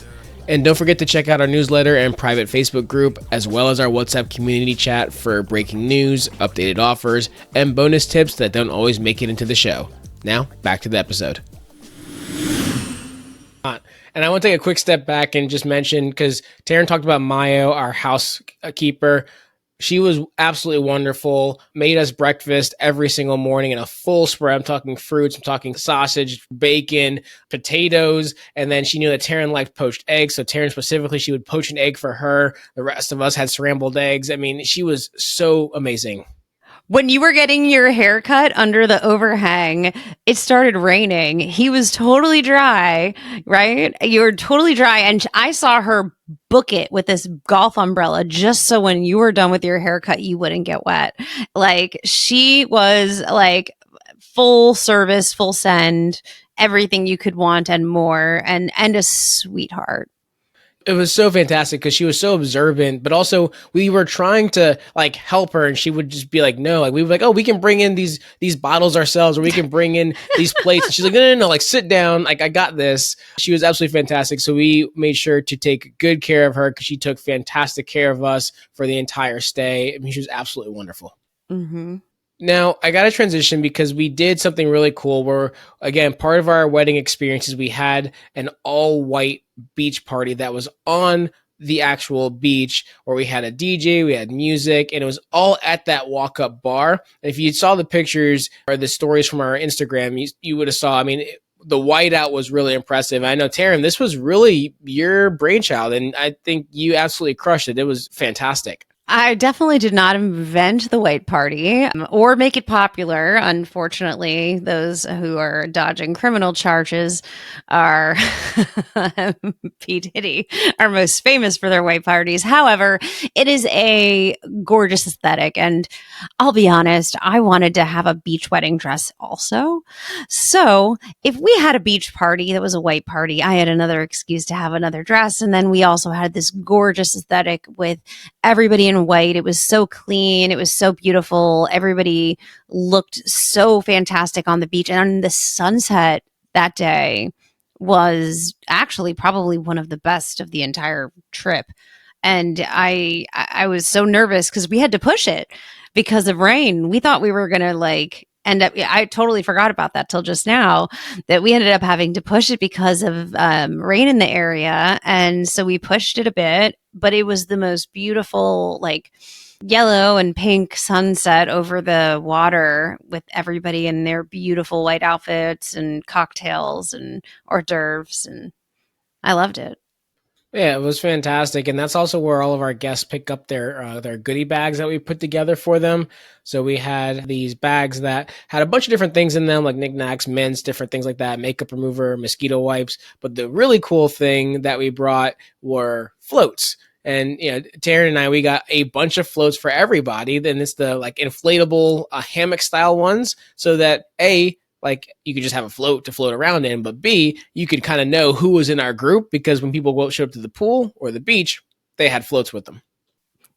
And don't forget to check out our newsletter and private Facebook group, as well as our WhatsApp community chat for breaking news, updated offers, and bonus tips that don't always make it into the show. Now, back to the episode. And I want to take a quick step back and just mention, because Taryn talked about Mayo, our housekeeper. She was absolutely wonderful, made us breakfast every single morning in a full spread. I'm talking fruits, I'm talking sausage, bacon, potatoes, and then she knew that Taryn liked poached eggs. So Taryn specifically, she would poach an egg for her. The rest of us had scrambled eggs. I mean, she was so amazing. When you were getting your haircut under the overhang, it started raining. He was totally dry, right? You were totally dry. And I saw her book it with this golf umbrella just so when you were done with your haircut, you wouldn't get wet. Like, she was like full service, full send, everything you could want and more, and a sweetheart. It was so fantastic because she was so observant, but also we were trying to like help her, and she would just be like, "No," like we were like, "Oh, we can bring in these bottles ourselves, or we can bring in these plates." And she's like, "No, no, no, like sit down, like I got this." She was absolutely fantastic. So we made sure to take good care of her because she took fantastic care of us for the entire stay. I mean, she was absolutely wonderful. Mm-hmm. Now, I got to transition because we did something really cool where, again, part of our wedding experiences, we had an all white beach party that was on the actual beach where we had a DJ, we had music, and it was all at that walk up bar. And if you saw the pictures or the stories from our Instagram, you would have saw, I mean, the whiteout was really impressive. I know, Taryn, this was really your brainchild, and I think you absolutely crushed it. It was fantastic. I definitely did not invent the white party or make it popular. Unfortunately, those who are dodging criminal charges are P. Diddy are most famous for their white parties. However, it is a gorgeous aesthetic. And I'll be honest, I wanted to have a beach wedding dress also. So if we had a beach party that was a white party, I had another excuse to have another dress. And then we also had this gorgeous aesthetic with everybody in white. It was so clean. It was so beautiful. Everybody looked so fantastic on the beach. And the sunset that day was actually probably one of the best of the entire trip. And I was so nervous because we had to push it because of rain. We thought we were going to like end up, I totally forgot about that till just now, that we ended up having to push it because of rain in the area. And so we pushed it a bit, but it was the most beautiful, like yellow and pink sunset over the water with everybody in their beautiful white outfits and cocktails and hors d'oeuvres. And I loved it. Yeah, it was fantastic, and that's also where all of our guests pick up their goodie bags that we put together for them. So we had these bags that had a bunch of different things in them, like knickknacks, mints, different things like that, makeup remover, mosquito wipes. But the really cool thing that we brought were floats. And Taryn and I, we got a bunch of floats for everybody. Then it's the like inflatable hammock style ones, so that like you could just have a float to float around in, but B, you could kind of know who was in our group because when people showed up to the pool or the beach, they had floats with them.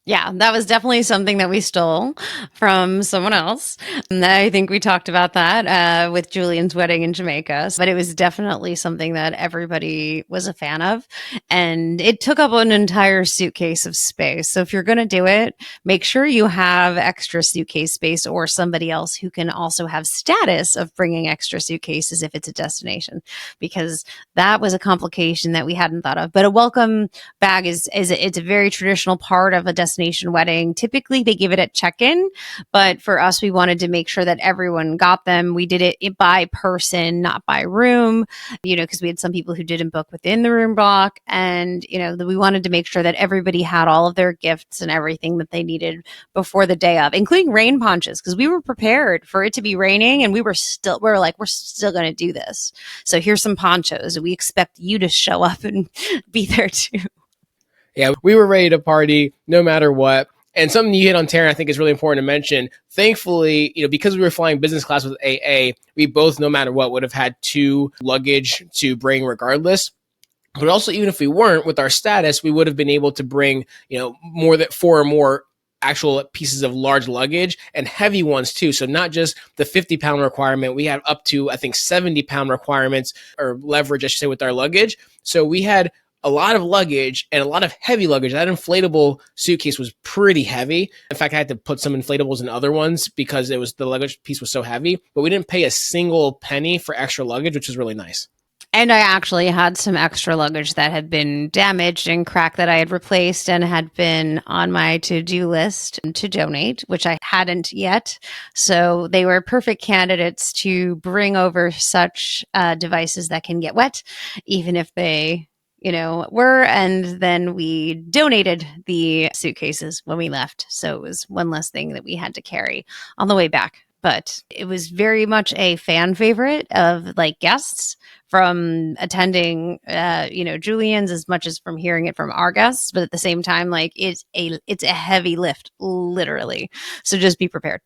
Yeah, that was definitely something that we stole from someone else. And I think we talked about that with Julian's wedding in Jamaica. But it was definitely something that everybody was a fan of. And it took up an entire suitcase of space. So if you're going to do it, make sure you have extra suitcase space or somebody else who can also have status of bringing extra suitcases if it's a destination, because that was a complication that we hadn't thought of. But a welcome bag it's a very traditional part of a destination wedding. Typically they give it at check-in, but for us, we wanted to make sure that everyone got them. We did it by person, not by room, because we had some people who didn't book within the room block. And, we wanted to make sure that everybody had all of their gifts and everything that they needed before the day of, including rain ponchos, because we were prepared for it to be raining and we're still going to do this. So here's some ponchos. We expect you to show up and be there too. Yeah, we were ready to party no matter what. And something you hit on, Taryn, I think is really important to mention. Thankfully, because we were flying business class with AA, we both, no matter what, would have had 2 luggage to bring regardless. But also, even if we weren't, with our status, we would have been able to bring, more than 4 or more actual pieces of large luggage and heavy ones too. So not just the 50-pound requirement, we had up to, I think, 70-pound requirements or leverage, I should say, with our luggage. So we had a lot of luggage and a lot of heavy luggage. That inflatable suitcase was pretty heavy. In fact, I had to put some inflatables in other ones because the luggage piece was so heavy, but we didn't pay a single penny for extra luggage, which was really nice. And I actually had some extra luggage that had been damaged and cracked that I had replaced and had been on my to-do list to donate, which I hadn't yet. So they were perfect candidates to bring over such devices that can get wet, even if they were. And then we donated the suitcases when we left. So it was one less thing that we had to carry on the way back. But it was very much a fan favorite of like guests from attending, Julian's, as much as from hearing it from our guests. But at the same time, like it's a heavy lift, literally. So just be prepared.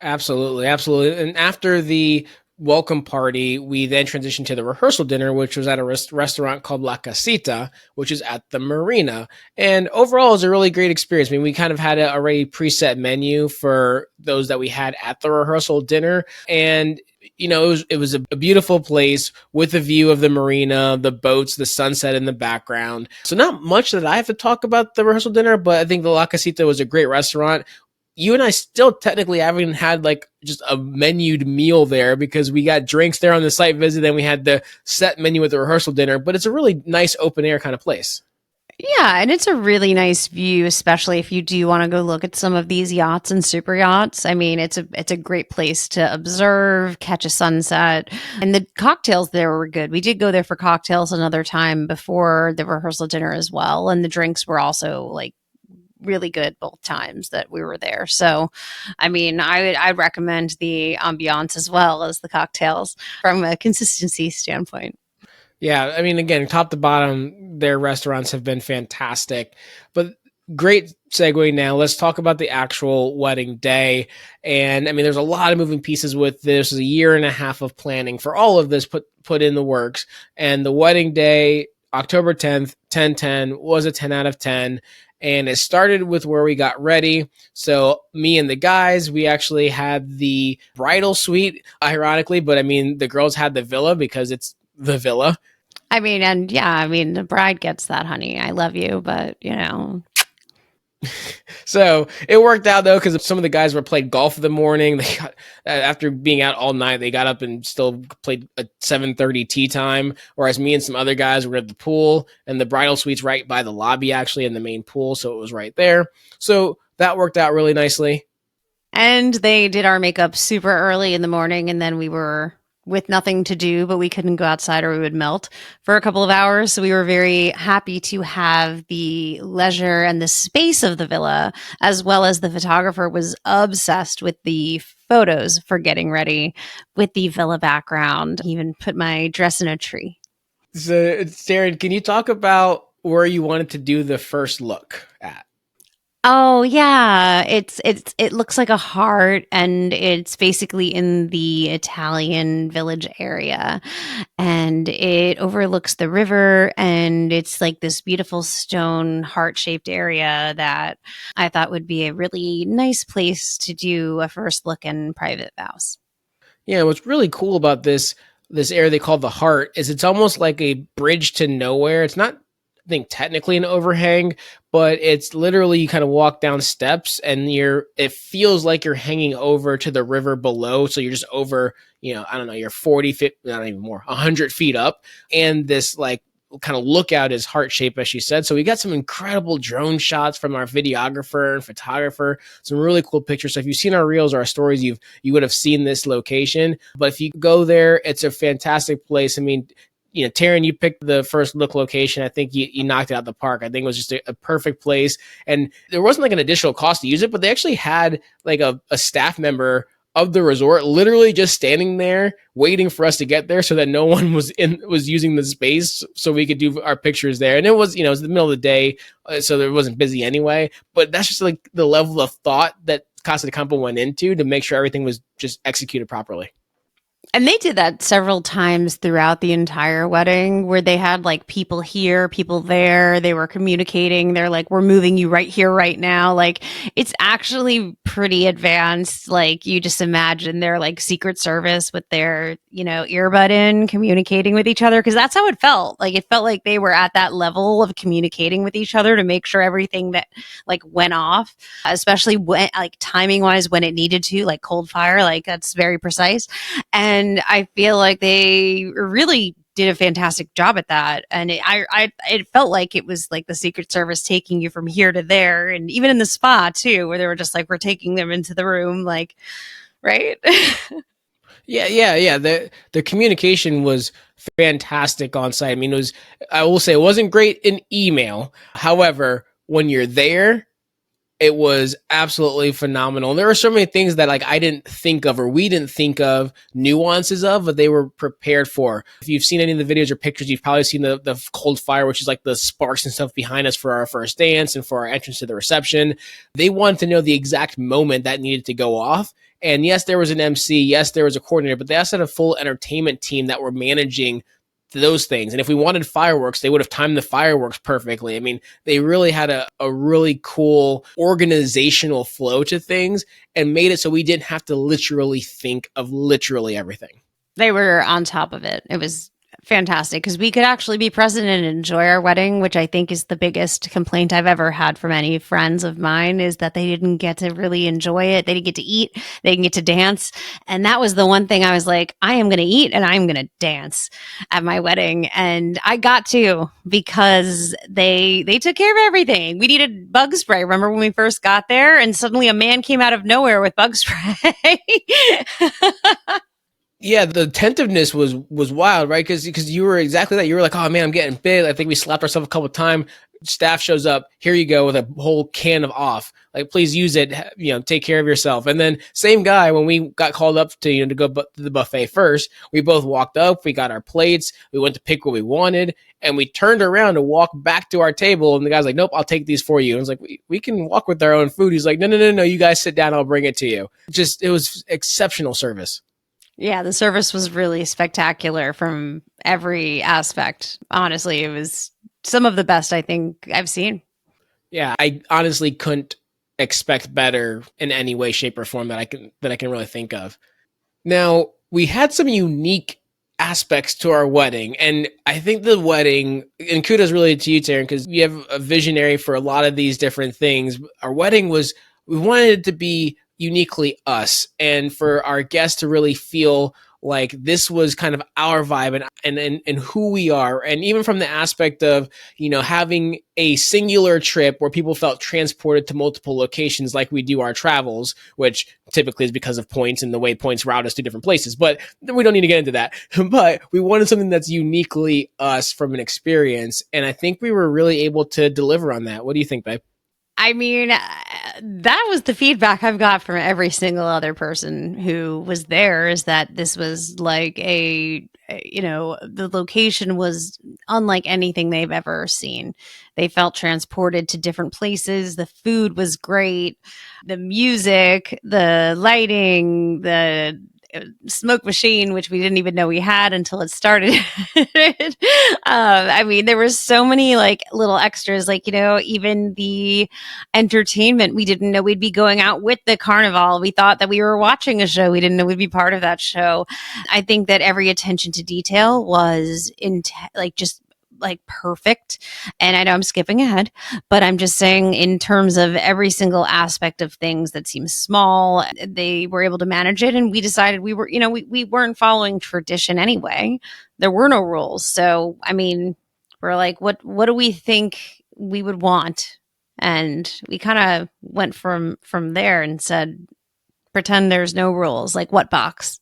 Absolutely, absolutely. And after the welcome party, we then transitioned to the rehearsal dinner, which was at a restaurant called La Casita, which is at the marina. And overall, it was a really great experience. I mean, we kind of had a already preset menu for those that we had at the rehearsal dinner. And it was a beautiful place with a view of the marina, the boats, the sunset in the background. So not much that I have to talk about the rehearsal dinner, but I think the La Casita was a great restaurant. You and I still technically haven't had like just a menued meal there because we got drinks there on the site visit and we had the set menu at the rehearsal dinner, but it's a really nice open air kind of place. Yeah, and it's a really nice view, especially if you do want to go look at some of these yachts and super yachts. I mean, it's a great place to observe, catch a sunset, and the cocktails there were good. We did go there for cocktails another time before the rehearsal dinner as well, and the drinks were also like really good both times that we were there. So, I mean, I'd recommend the ambiance as well as the cocktails from a consistency standpoint. Yeah, I mean, again, top to bottom, their restaurants have been fantastic. But great segue now. Let's talk about the actual wedding day. And I mean, there's a lot of moving pieces with this. There's a year and a half of planning for all of this put in the works. And the wedding day, October 10th, 10/10, was a 10 out of 10. And it started with where we got ready. So me and the guys, we actually had the bridal suite, ironically, but I mean, the girls had the villa because it's the villa. I mean, and yeah, I mean, the bride gets that, honey. I love you, but So it worked out though, because some of the guys were played golf in the morning. They got after being out all night, they got up and still played a 7:30 tea time. Whereas me and some other guys were at the pool, and the bridal suite's right by the lobby, actually, in the main pool, so it was right there. So that worked out really nicely. and they did our makeup super early in the morning, and then we were with nothing to do, but we couldn't go outside or we would melt for a couple of hours. So we were very happy to have the leisure and the space of the villa, as well as the photographer was obsessed with the photos for getting ready with the villa background. He even put my dress in a tree. So, Taryn, can you talk about where you wanted to do the first look at? Oh yeah, it looks like a heart, and it's basically in the Italian village area, and it overlooks the river, and it's like this beautiful stone heart-shaped area that I thought would be a really nice place to do a first look in private vows. Yeah, what's really cool about this area they call the heart is it's almost like a bridge to nowhere. It's not, I think, technically an overhang, but it's literally you kind of walk down steps and it feels like you're hanging over to the river below. So you're just over, I don't know, you're 40 feet, not even more, 100 feet up. And this like kind of lookout is heart shaped, as she said. So we got some incredible drone shots from our videographer and photographer, some really cool pictures. So if you've seen our reels or our stories, you would have seen this location. But if you go there, it's a fantastic place. I mean, Taryn, you picked the first look location. I think you knocked it out the park. I think it was just a perfect place. And there wasn't like an additional cost to use it, but they actually had like a staff member of the resort literally just standing there waiting for us to get there so that no one was using the space so we could do our pictures there. And it was, it was the middle of the day, so it wasn't busy anyway. But that's just like the level of thought that Casa de Campo went into to make sure everything was just executed properly. And they did that several times throughout the entire wedding where they had like people here, people there. They were communicating. They're like, we're moving you right here, right now. Like it's actually pretty advanced. Like you just imagine they're like Secret Service with their, earbud in communicating with each other. Cause that's how it felt. Like it felt like they were at that level of communicating with each other to make sure everything that like went off, especially when like timing wise, when it needed to, like cold fire, like that's very precise. And I feel like they really did a fantastic job at that. And it felt like it was like the Secret Service taking you from here to there. And even in the spa too, where they were just like, we're taking them into the room, like, right? Yeah. The communication was fantastic on site. I mean, I will say it wasn't great in email. However, when you're there, It was absolutely phenomenal. There were so many things that like I didn't think of, or we didn't think of nuances of, but they were prepared for. If you've seen any of the videos or pictures, you've probably seen the cold fire, which is like the sparks and stuff behind us for our first dance and for our entrance to the reception. They wanted to know the exact moment that needed to go off. And yes, there was an MC. Yes, there was a coordinator, but they also had a full entertainment team that were managing those things. And if we wanted fireworks, they would have timed the fireworks perfectly. I mean, they really had a really cool organizational flow to things and made it so we didn't have to literally think of literally everything. They were on top of it. It was fantastic because we could actually be present and enjoy our wedding, which I think is the biggest complaint I've ever had from any friends of mine, is that they didn't get to really enjoy it. They didn't get to eat. They didn't get to dance. And that was the one thing I was like, I am going to eat and I'm going to dance at my wedding. And I got to, because they took care of everything. We needed bug spray. Remember when we first got there and suddenly a man came out of nowhere with bug spray? Yeah, the attentiveness was wild, right? Because you were exactly that. You were like, oh man, I'm getting bit. I think we slapped ourselves a couple of times. Staff shows up. Here you go with a whole can of off. Like, please use it. Take care of yourself. And then same guy, when we got called up to to go to the buffet first, we both walked up. We got our plates. We went to pick what we wanted, and we turned around to walk back to our table. And the guy's like, "Nope, I'll take these for you." And I was like, "We can walk with our own food." He's like, "No. You guys sit down. I'll bring it to you." It was exceptional service. Yeah, the service was really spectacular from every aspect. Honestly, it was some of the best I think I've seen. Yeah, I honestly couldn't expect better in any way, shape, or form that I can really think of. Now, we had some unique aspects to our wedding, and I think the wedding, and kudos really to you, Taryn, because you have a visionary for a lot of these different things. Our wedding we wanted it to be uniquely us, and for our guests to really feel like this was kind of our vibe and who we are. And even from the aspect of, having a singular trip where people felt transported to multiple locations like we do our travels, which typically is because of points and the way points route us to different places. But we don't need to get into that. But we wanted something that's uniquely us from an experience. And I think we were really able to deliver on that. What do you think, babe? I mean, that was the feedback I've got from every single other person who was there, is that this was like the location was unlike anything they've ever seen. They felt transported to different places. The food was great. The music, the lighting, the smoke machine, which we didn't even know we had until it started. I mean, there were so many like little extras, like, even the entertainment. We didn't know we'd be going out with the carnival. We thought that we were watching a show. We didn't know we'd be part of that show. I think that every attention to detail was just like perfect. And I know I'm skipping ahead, but I'm just saying, in terms of every single aspect of things that seems small, they were able to manage it. And we decided we weren't following tradition anyway. There were no rules. So, I mean, we're like, what do we think we would want? And we kind of went from there and said, pretend there's no rules. Like, what box?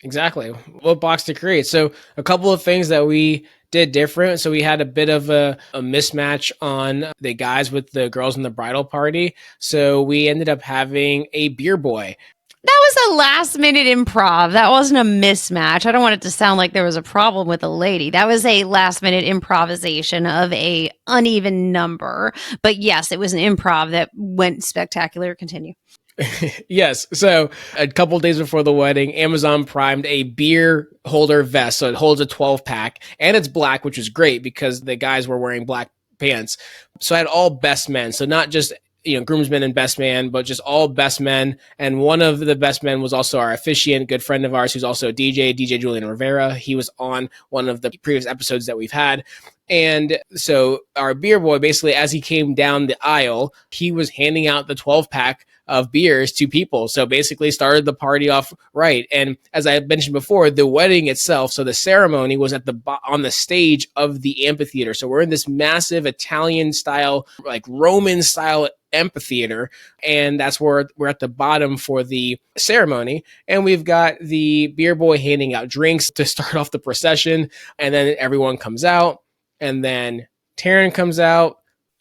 Exactly. What box to create. So a couple of things that we did different. So we had a bit of a mismatch on the guys with the girls in the bridal party. So we ended up having a beer boy. That was a last minute improv. That wasn't a mismatch. I don't want it to sound like there was a problem with a lady. That was a last minute improvisation of a uneven number. But yes, it was an improv that went spectacular. Continue. Yes. So a couple days before the wedding, Amazon primed a beer holder vest. So it holds a 12 pack and it's black, which is great because the guys were wearing black pants. So I had all best men. So not just, groomsmen and best man, but just all best men. And one of the best men was also our officiant, good friend of ours, who's also a DJ Julian Rivera. He was on one of the previous episodes that we've had. And so our beer boy, basically, as he came down the aisle, he was handing out the 12 pack of beers to people. So basically started the party off right. And as I mentioned before, the wedding itself, so the ceremony was on the stage of the amphitheater. So we're in this massive Italian style, like Roman style amphitheater. And that's where we're at the bottom for the ceremony. And we've got the beer boy handing out drinks to start off the procession. And then everyone comes out. And then Taryn comes out.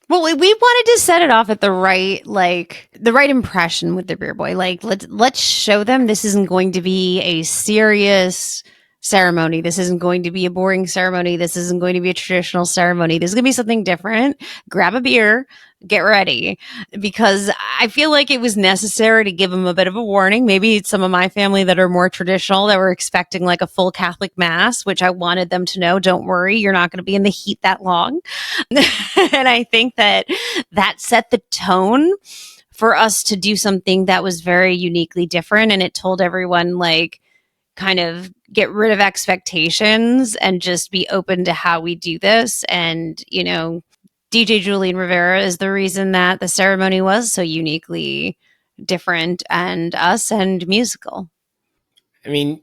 Well, we wanted to set it off at the right, like the right impression with the beer boy. Like let's show them this isn't going to be a serious ceremony. This isn't going to be a boring ceremony. This isn't going to be a traditional ceremony. This is going to be something different. Grab a beer, get ready, because I feel like it was necessary to give them a bit of a warning. Maybe some of my family that are more traditional that were expecting like a full Catholic mass, which I wanted them to know, don't worry, you're not going to be in the heat that long. And I think that that set the tone for us to do something that was very uniquely different. And it told everyone, like, kind of get rid of expectations and just be open to how we do this. And, you know, DJ Julian Rivera is the reason that the ceremony was so uniquely different and us and musical. I mean,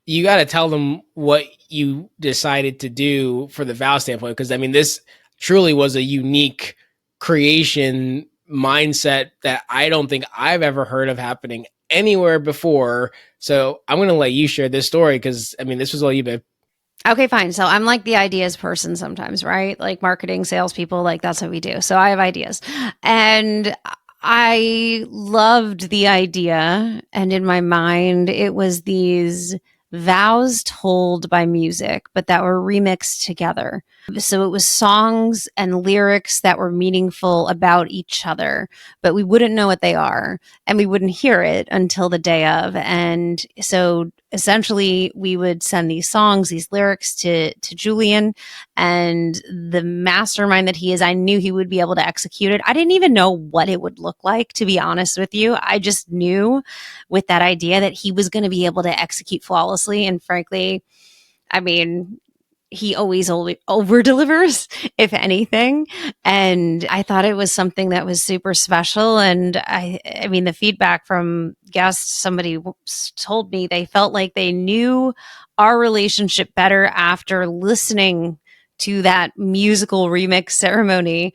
you got to tell them what you decided to do for the vow standpoint, because I mean, this truly was a unique creation mindset that I don't think I've ever heard of happening anywhere before. So I'm going to let you share this story because I mean, this was all you, babe. Okay, fine. So I'm like the ideas person sometimes, right? Like marketing, salespeople, like that's what we do. So I have ideas. And I loved the idea. And in my mind, it was these vows told by music, but that were remixed together. So it was songs and lyrics that were meaningful about each other, but we wouldn't know what they are and we wouldn't hear it until the day of. And so essentially we would send these songs, these lyrics to Julian, and the mastermind that he is, I knew he would be able to execute it. I didn't even know what it would look like, to be honest with you. I just knew with that idea that he was going to be able to execute flawlessly. And frankly, I mean, he always over delivers, if anything. And I thought it was something that was super special. And I mean, the feedback from guests, somebody told me they felt like they knew our relationship better after listening to that musical remix ceremony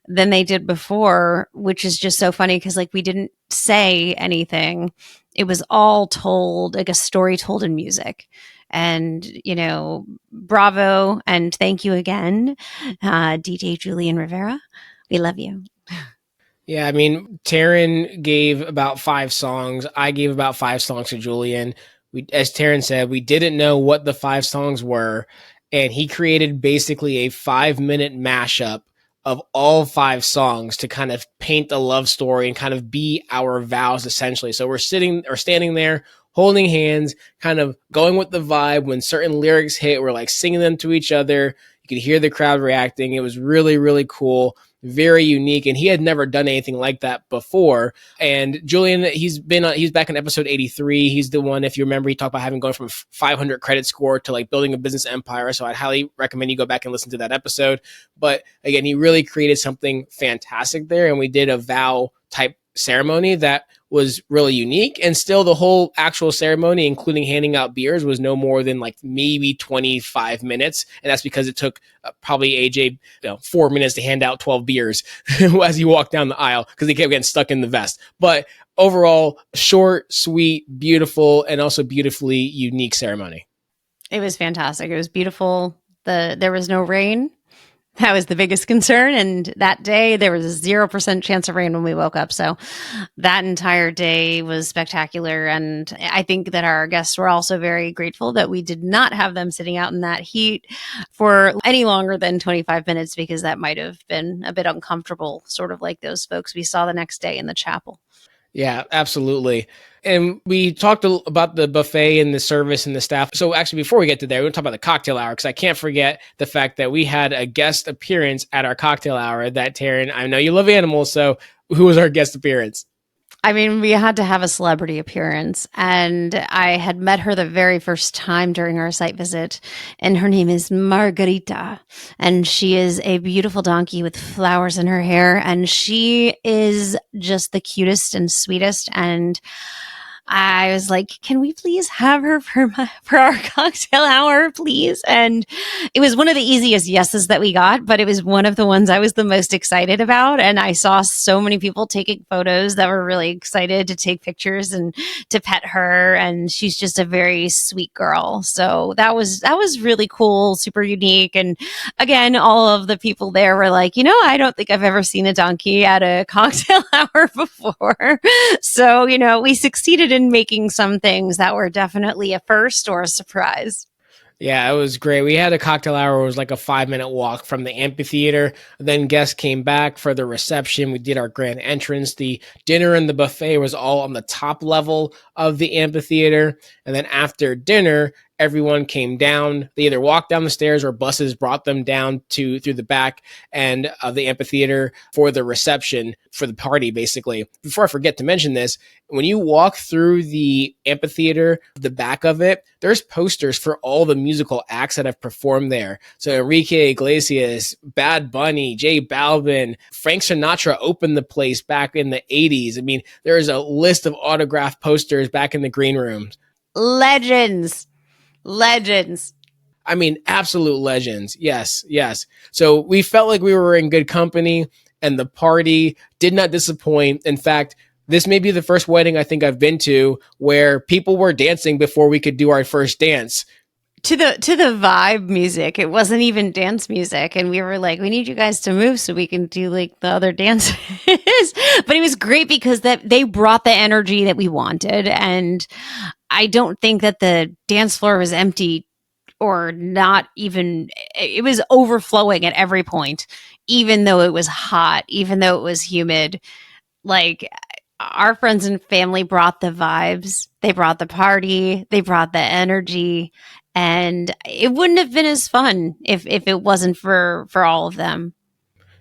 than they did before, which is just so funny because like we didn't say anything. It was all told, like a story told in music. And, you know, bravo and thank you again, DJ Julian Rivera. We love you. Yeah, I mean, Taryn gave about 5 songs. I gave about 5 songs to Julian. We, as Taryn said, we didn't know what the 5 songs were, and he created basically a 5-minute mashup of all 5 songs to kind of paint the love story and kind of be our vows essentially. So we're sitting or standing there holding hands, kind of going with the vibe. When certain lyrics hit, we're like singing them to each other. You could hear the crowd reacting. It was really, really cool, very unique, and he had never done anything like that before. And Julian, he's back in episode 83. He's the one, if you remember, he talked about having gone from 500 credit score to like building a business empire. So I'd highly recommend you go back and listen to that episode. But again, he really created something fantastic there, and we did a vow type ceremony that was really unique. And still the whole actual ceremony, including handing out beers, was no more than like maybe 25 minutes. And that's because it took probably AJ 4 minutes to hand out 12 beers as he walked down the aisle because he kept getting stuck in the vest. But overall, short, sweet, beautiful, and also beautifully unique ceremony. It was fantastic. It was beautiful. There was no rain. That was the biggest concern. And that day, there was a 0% chance of rain when we woke up. So that entire day was spectacular. And I think that our guests were also very grateful that we did not have them sitting out in that heat for any longer than 25 minutes, because that might have been a bit uncomfortable, sort of like those folks we saw the next day in the chapel. Yeah, absolutely. And we talked about the buffet and the service and the staff. So actually, before we get to there, we're going to talk about the cocktail hour, because I can't forget the fact that we had a guest appearance at our cocktail hour that, Taryn, I know you love animals. So who was our guest appearance? I mean, we had to have a celebrity appearance, and I had met her the very first time during our site visit, and her name is Margarita, and she is a beautiful donkey with flowers in her hair, and she is just the cutest and sweetest, and I was like, can we please have her for our cocktail hour, please? And it was one of the easiest yeses that we got, but it was one of the ones I was the most excited about. And I saw so many people taking photos that were really excited to take pictures and to pet her. And she's just a very sweet girl. So that was really cool, super unique. And again, all of the people there were like, I don't think I've ever seen a donkey at a cocktail hour before. So, we succeeded in making some things that were definitely a first or a surprise. Yeah, it was great. We had a cocktail hour. It was like a 5-minute walk from the amphitheater. Then guests came back for the reception. We did our grand entrance. The dinner and the buffet was all on the top level of the amphitheater. And then after dinner, everyone came down. They either walked down the stairs or buses brought them down through the back end of the amphitheater for the reception, for the party, basically. Before I forget to mention this, when you walk through the amphitheater, the back of it, there's posters for all the musical acts that have performed there. So Enrique Iglesias, Bad Bunny, J Balvin, Frank Sinatra opened the place back in the 80s. I mean, there is a list of autographed posters back in the green rooms. Legends. Legends. I mean, absolute legends. Yes, yes. So we felt like we were in good company, and the party did not disappoint. In fact, this may be the first wedding I think I've been to where people were dancing before we could do our first dance. To the vibe music. It wasn't even dance music. And we were like, we need you guys to move so we can do like the other dances. But it was great because that they brought the energy that we wanted. And I don't think that the dance floor was empty or not even, it was overflowing at every point, even though it was hot, even though it was humid. Like, our friends and family brought the vibes, they brought the party, they brought the energy, and it wouldn't have been as fun if it wasn't for all of them.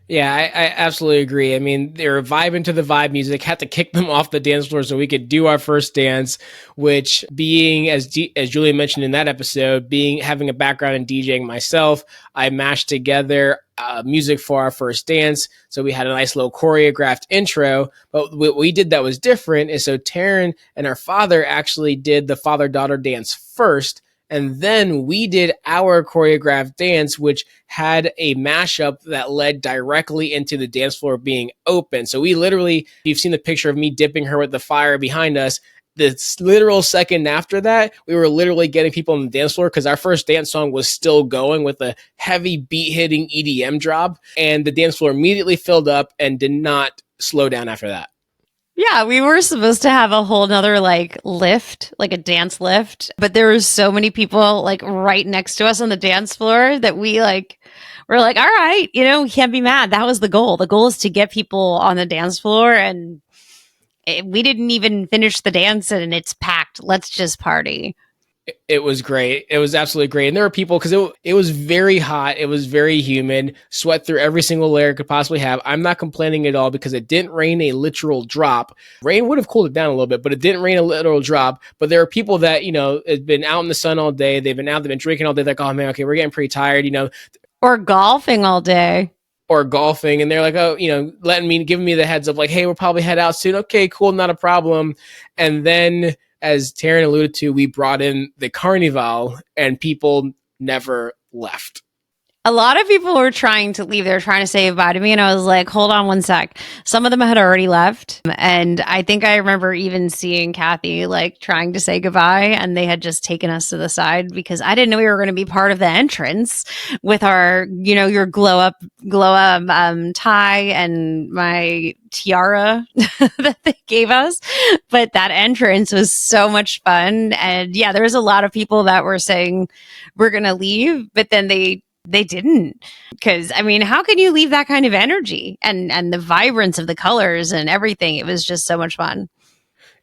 Yeah, I absolutely agree. I mean, they were vibing to the vibe music, had to kick them off the dance floor so we could do our first dance, which being, as Julia mentioned in that episode, having a background in DJing myself, I mashed together music for our first dance. So we had a nice little choreographed intro. But what we did that was different is so Taryn and her father actually did the father-daughter dance first. And then we did our choreographed dance, which had a mashup that led directly into the dance floor being open. So we literally, you've seen the picture of me dipping her with the fire behind us. The literal second after that, we were literally getting people on the dance floor because our first dance song was still going with a heavy beat hitting EDM drop. And the dance floor immediately filled up and did not slow down after that. Yeah, we were supposed to have a whole nother like lift, like a dance lift, but there were so many people like right next to us on the dance floor that we're like, all right, we can't be mad. That was the goal. The goal is to get people on the dance floor, and we didn't even finish the dance and it's packed. Let's just party. It was great. It was absolutely great. And there were people, because it was very hot. It was very humid, sweat through every single layer it could possibly have. I'm not complaining at all because it didn't rain a literal drop. Rain would have cooled it down a little bit, but it didn't rain a literal drop. But there are people that, had been out in the sun all day. They've been drinking all day. Like, oh man, okay, we're getting pretty tired, Or golfing all day. Or golfing. And they're like, oh, giving me the heads up, like, hey, we'll probably head out soon. Okay, cool, not a problem. And then, as Taryn alluded to, we brought in the Carnival and people never left. A lot of people were trying to leave. They were trying to say goodbye to me. And I was like, hold on one sec. Some of them had already left. And I think I remember even seeing Kathy like trying to say goodbye. And they had just taken us to the side because I didn't know we were going to be part of the entrance with our, your glow up tie and my tiara that they gave us. But that entrance was so much fun. And yeah, there was a lot of people that were saying we're going to leave, but then they didn't, because how can you leave that kind of energy and the vibrance of the colors and everything? It was just so much fun.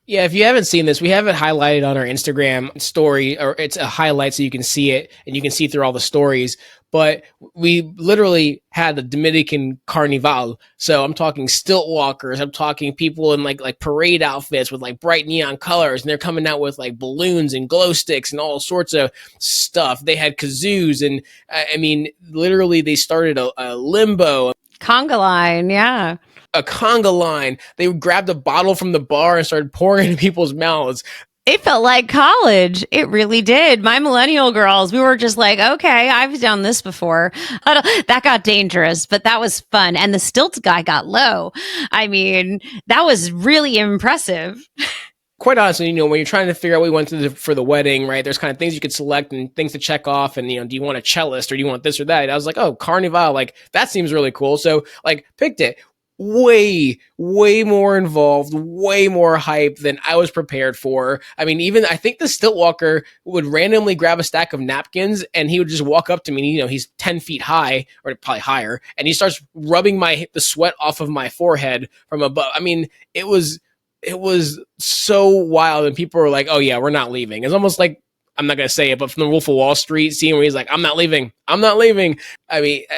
Yeah, if you haven't seen this, we have it highlighted on our Instagram story, or it's a highlight so you can see it and you can see through all the stories. But we literally had the Dominican Carnival. So I'm talking stilt walkers. I'm talking people in like parade outfits with like bright neon colors. And they're coming out with like balloons and glow sticks and all sorts of stuff. They had kazoos. And literally they started a limbo. Conga line, yeah. A conga line. They grabbed a bottle from the bar and started pouring it in people's mouths. It felt like college. It really did. My millennial girls, we were just like, okay, I've done this before. That got dangerous, but that was fun. And the stilts guy got low. I mean, that was really impressive. Quite honestly, when you're trying to figure out what you want for the wedding, right? There's kind of things you could select and things to check off. And, do you want a cellist or do you want this or that? I was like, oh, Carnival, like that seems really cool. So like picked it. Way more involved, way more hype than I was prepared for. I mean, even I think the stilt walker would randomly grab a stack of napkins and he would just walk up to me. He's 10 feet high or probably higher, and he starts rubbing the sweat off of my forehead from above. I mean, it was so wild, and people were like, "Oh yeah, we're not leaving." It's almost like, I'm not going to say it, but from the Wolf of Wall Street scene where he's like, I'm not leaving. I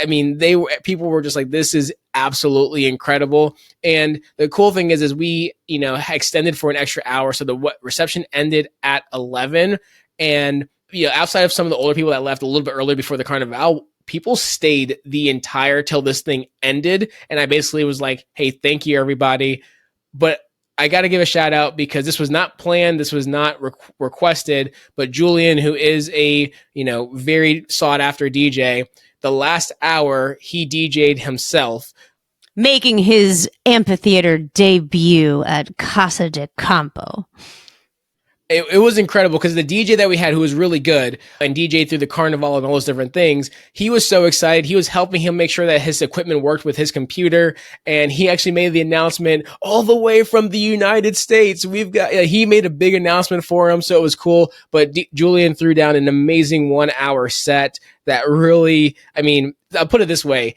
mean, people were just like, this is absolutely incredible. And the cool thing is we, extended for an extra hour. So the reception ended at 11. And, outside of some of the older people that left a little bit earlier before the carnival, people stayed the entire till this thing ended. And I basically was like, hey, thank you, everybody. But I got to give a shout out because this was not planned. This was not requested, but Julian, who is a, very sought after DJ, the last hour he DJ'd himself, making his amphitheater debut at Casa de Campo. It was incredible because the DJ that we had, who was really good and DJ through the carnival and all those different things, he was so excited. He was helping him make sure that his equipment worked with his computer. And he actually made the announcement all the way from the United States. He made a big announcement for him. So it was cool. But Julian threw down an amazing 1 hour set that really, I mean, I'll put it this way.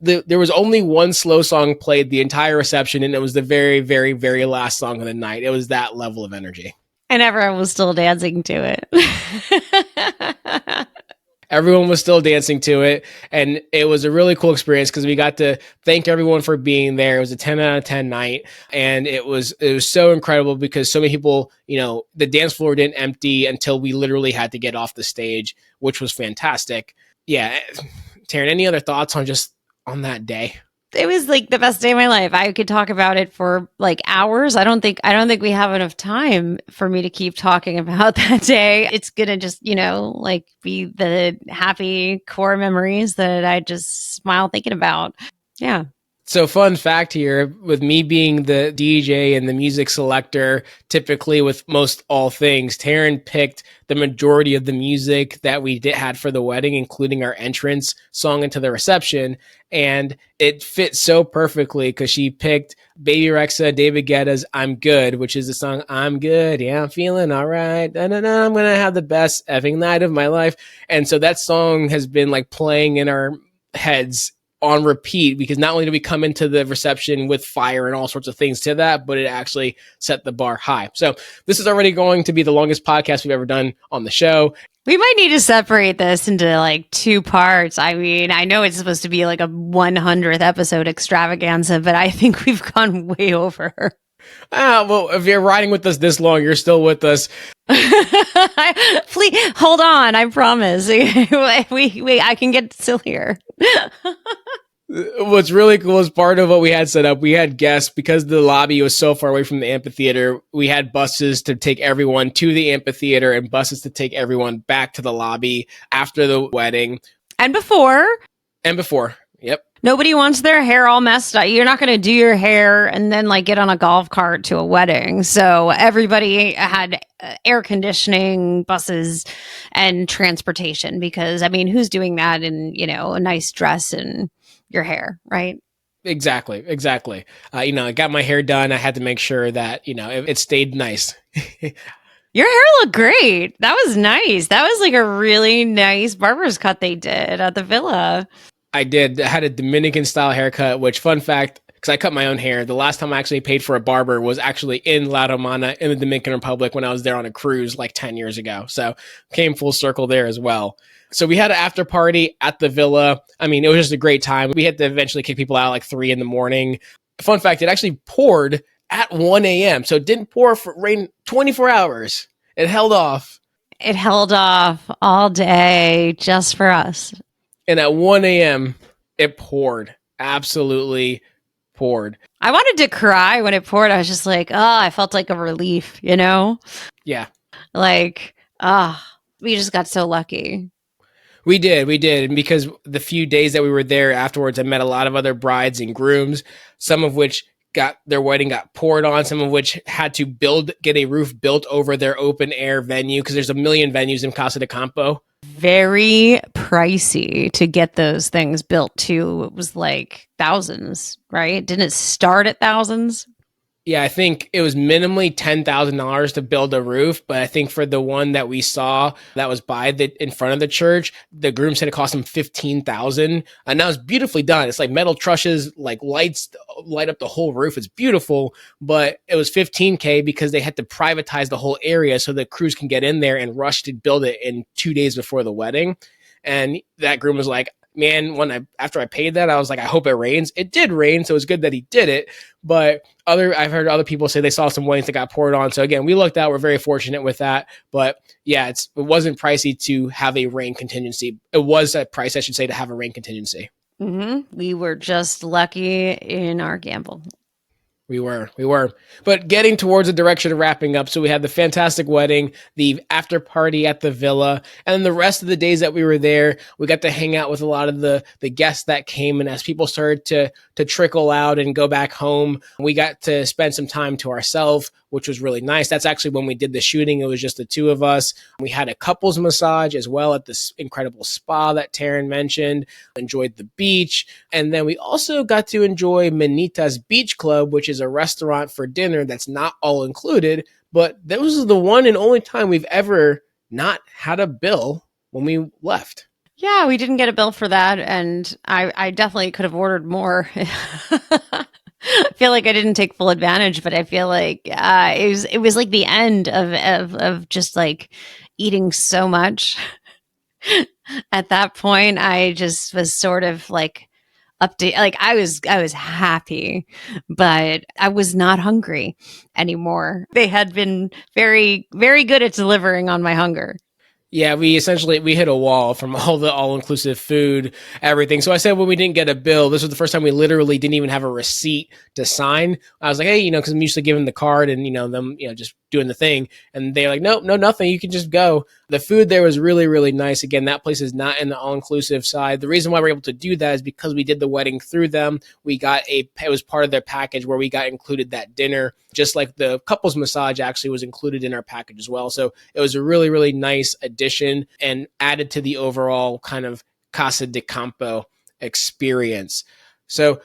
There was only one slow song played the entire reception, and it was the very, very, very last song of the night. It was that level of energy. And everyone was still dancing to it. Everyone was still dancing to it. And it was a really cool experience because we got to thank everyone for being there. It was a 10 out of 10 night. And it was so incredible because so many people, the dance floor didn't empty until we literally had to get off the stage, which was fantastic. Yeah. Taryn, any other thoughts on that day? It was like the best day of my life. I could talk about it for like hours. I don't think we have enough time for me to keep talking about that day. It's going to just, be the happy core memories that I just smile thinking about. Yeah. So fun fact here, with me being the DJ and the music selector, typically with most all things, Taryn picked the majority of the music that we had for the wedding, including our entrance song into the reception. And it fit so perfectly because she picked Baby Rexha, David Guetta's I'm Good, which is the song I'm Good. Yeah, I'm feeling all right. I'm going to have the best effing night of my life. And so that song has been like playing in our heads on repeat because not only did we come into the reception with fire and all sorts of things to that, but it actually set the bar high. So this is already going to be the longest podcast we've ever done on the show. We might need to separate this into like two parts. I mean, I know it's supposed to be like a 100th episode extravaganza, but I think we've gone way over. Well, if you're riding with us this long, you're still with us. Please hold on. I promise. I can get sillier. What's really cool is part of what we had set up. We had guests because the lobby was so far away from the amphitheater. We had buses to take everyone to the amphitheater and buses to take everyone back to the lobby after the wedding. And before. Yep. Nobody wants their hair all messed up. You're not going to do your hair and then like get on a golf cart to a wedding. So everybody had air conditioning, buses, and transportation because, I mean, who's doing that in, a nice dress and your hair, right? Exactly. I got my hair done. I had to make sure that, it stayed nice. Your hair looked great. That was nice. That was like a really nice barber's cut they did at the villa. I did. I had a Dominican style haircut, which, fun fact, because I cut my own hair, the last time I actually paid for a barber was actually in La Romana in the Dominican Republic when I was there on a cruise like 10 years ago. So came full circle there as well. So we had an after party at the villa. I mean, it was just a great time. We had to eventually kick people out like 3 a.m. Fun fact, it actually poured at 1 a.m. So it didn't pour for rain 24 hours. It held off. It held off all day just for us. And at 1 a.m., it poured. absolutely poured. I wanted to cry when it poured. I was just like, oh, I felt like a relief, you know? Yeah. Like, we just got so lucky. We did. And because the few days that we were there afterwards, I met a lot of other brides and grooms, some of which got their wedding got poured on, some of which had to get a roof built over their open air venue because there's a million venues in Casa de Campo. Very pricey to get those things built too. It was like thousands, right? Didn't it start at thousands? Yeah, I think it was minimally $10,000 to build a roof, but I think for the one that we saw that was in front of the church, the groom said it cost him $15,000, and that was beautifully done. It's like metal trusses, like lights light up the whole roof. It's beautiful, but it was $15K because they had to privatize the whole area so the crews can get in there and rush to build it in 2 days before the wedding. And that groom was like, man, after I paid that, I was like, I hope it rains. It did rain, so it was good that he did it. But I've heard other people say they saw some weddings that got poured on. So again, we looked out. We're very fortunate with that. But yeah, it wasn't pricey to have a rain contingency. It was a price, I should say, to have a rain contingency. Mm-hmm. We were just lucky in our gamble. We were. But getting towards the direction of wrapping up, so we had the fantastic wedding, the after party at the villa, and then the rest of the days that we were there, we got to hang out with a lot of the guests that came. And as people started to trickle out and go back home, we got to spend some time to ourselves, which was really nice. That's actually when we did the shooting. It was just the two of us. We had a couples massage as well at this incredible spa that Taryn mentioned, enjoyed the beach. And then we also got to enjoy Manita's Beach Club, which is a restaurant for dinner that's not all included, but that was the one and only time we've ever not had a bill when we left. Yeah, we didn't get a bill for that, and I definitely could have ordered more. I feel like I didn't take full advantage, but I feel like it was like the end of just like eating so much. At that point, I just was sort of like update. Like I was happy, but I was not hungry anymore. They had been very, very good at delivering on my hunger. Yeah, we hit a wall from all the all-inclusive food, everything. So I said when we didn't get a bill, this was the first time we literally didn't even have a receipt to sign. I was like, hey, because I'm used to giving the card and, them, just doing the thing. And they're like, nope, no, nothing. You can just go. The food there was really, really nice. Again, that place is not in the all-inclusive side. The reason why we're able to do that is because we did the wedding through them. It was part of their package where we got included that dinner, just like the couples massage actually was included in our package as well. So it was a really, really nice addition and added to the overall kind of Casa de Campo experience. So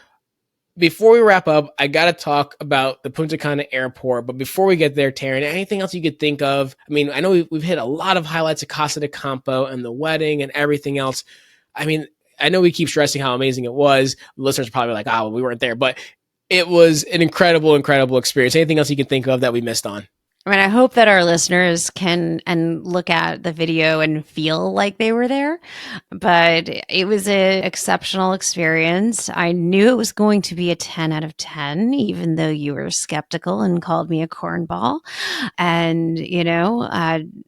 before we wrap up, I got to talk about the Punta Cana airport. But before we get there, Taryn, anything else you could think of? I mean, I know we've hit a lot of highlights of Casa de Campo and the wedding and everything else. I mean, I know we keep stressing how amazing it was. Listeners are probably like, well, we weren't there. But it was an incredible, incredible experience. Anything else you can think of that we missed on? I mean, I hope that our listeners can and look at the video and feel like they were there, but it was an exceptional experience. I knew it was going to be a 10 out of 10, even though you were skeptical and called me a cornball. And,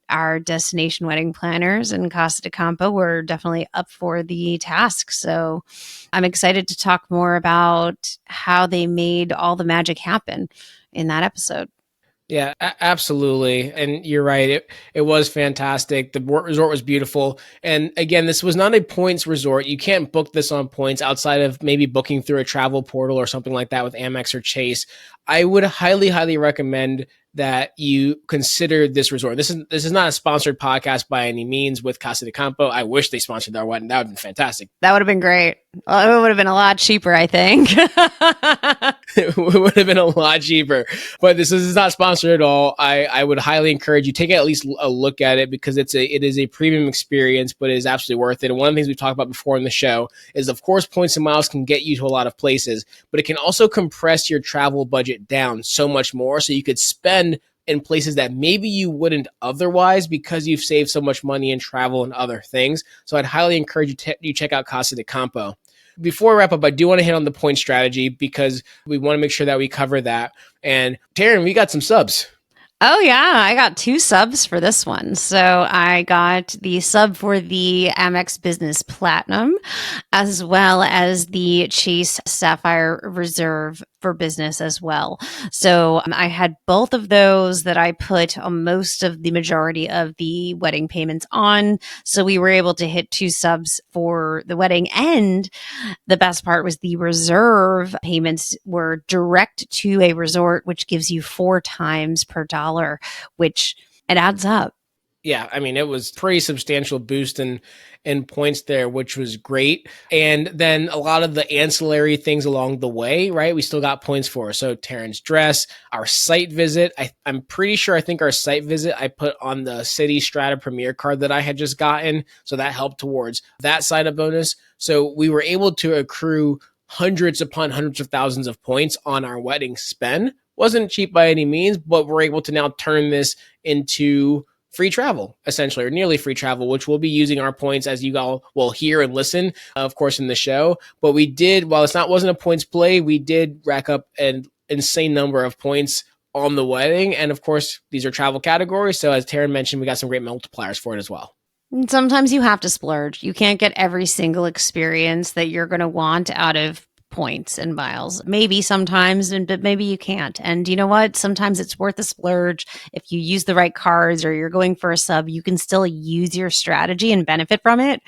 our destination wedding planners in Casa de Campo were definitely up for the task. So I'm excited to talk more about how they made all the magic happen in that episode. Yeah, absolutely. And you're right. It was fantastic. The resort was beautiful. And again, this was not a points resort. You can't book this on points outside of maybe booking through a travel portal or something like that with Amex or Chase. I would highly, highly recommend that you consider this resort. This is not a sponsored podcast by any means with Casa de Campo. I wish they sponsored our wedding. That would have been fantastic. That would have been great. It would have been a lot cheaper, I think. It would have been a lot cheaper. But this is not sponsored at all. I would highly encourage you take at least a look at it because it is a premium experience, but it is absolutely worth it. And one of the things we've talked about before in the show is, of course, points and miles can get you to a lot of places, but it can also compress your travel budget down so much more so you could spend in places that maybe you wouldn't otherwise because you've saved so much money in travel and other things. So I'd highly encourage you check out Casa de Campo. Before I wrap up, I do want to hit on the point strategy because we want to make sure that we cover that. And Taryn, we got some subs. Oh, yeah. I got two subs for this one. So I got the sub for the Amex Business Platinum, as well as the Chase Sapphire Reserve for business as well. So I had both of those that I put most of the majority of the wedding payments on. So we were able to hit two subs for the wedding. And the best part was the reserve payments were direct to a resort, which gives you 4 times per dollar, which it adds up. Yeah, I mean, it was pretty substantial boost in points there, which was great. And then a lot of the ancillary things along the way, right? We still got points for. So Taryn's dress, our site visit. I'm pretty sure I think our site visit I put on the City Strata Premier card that I had just gotten. So that helped towards that side of bonus. So we were able to accrue hundreds upon hundreds of thousands of points on our wedding spend. Wasn't cheap by any means, but we're able to now turn this into free travel, essentially, or nearly free travel, which we'll be using our points as you all will hear and listen, of course, in the show. But we did, while wasn't a points play, we did rack up an insane number of points on the wedding. And of course, these are travel categories. So as Taryn mentioned, we got some great multipliers for it as well. Sometimes you have to splurge. You can't get every single experience that you're going to want out of points and miles. Maybe sometimes, but maybe you can't. And you know what? Sometimes it's worth a splurge. If you use the right cards or you're going for a sub, you can still use your strategy and benefit from it.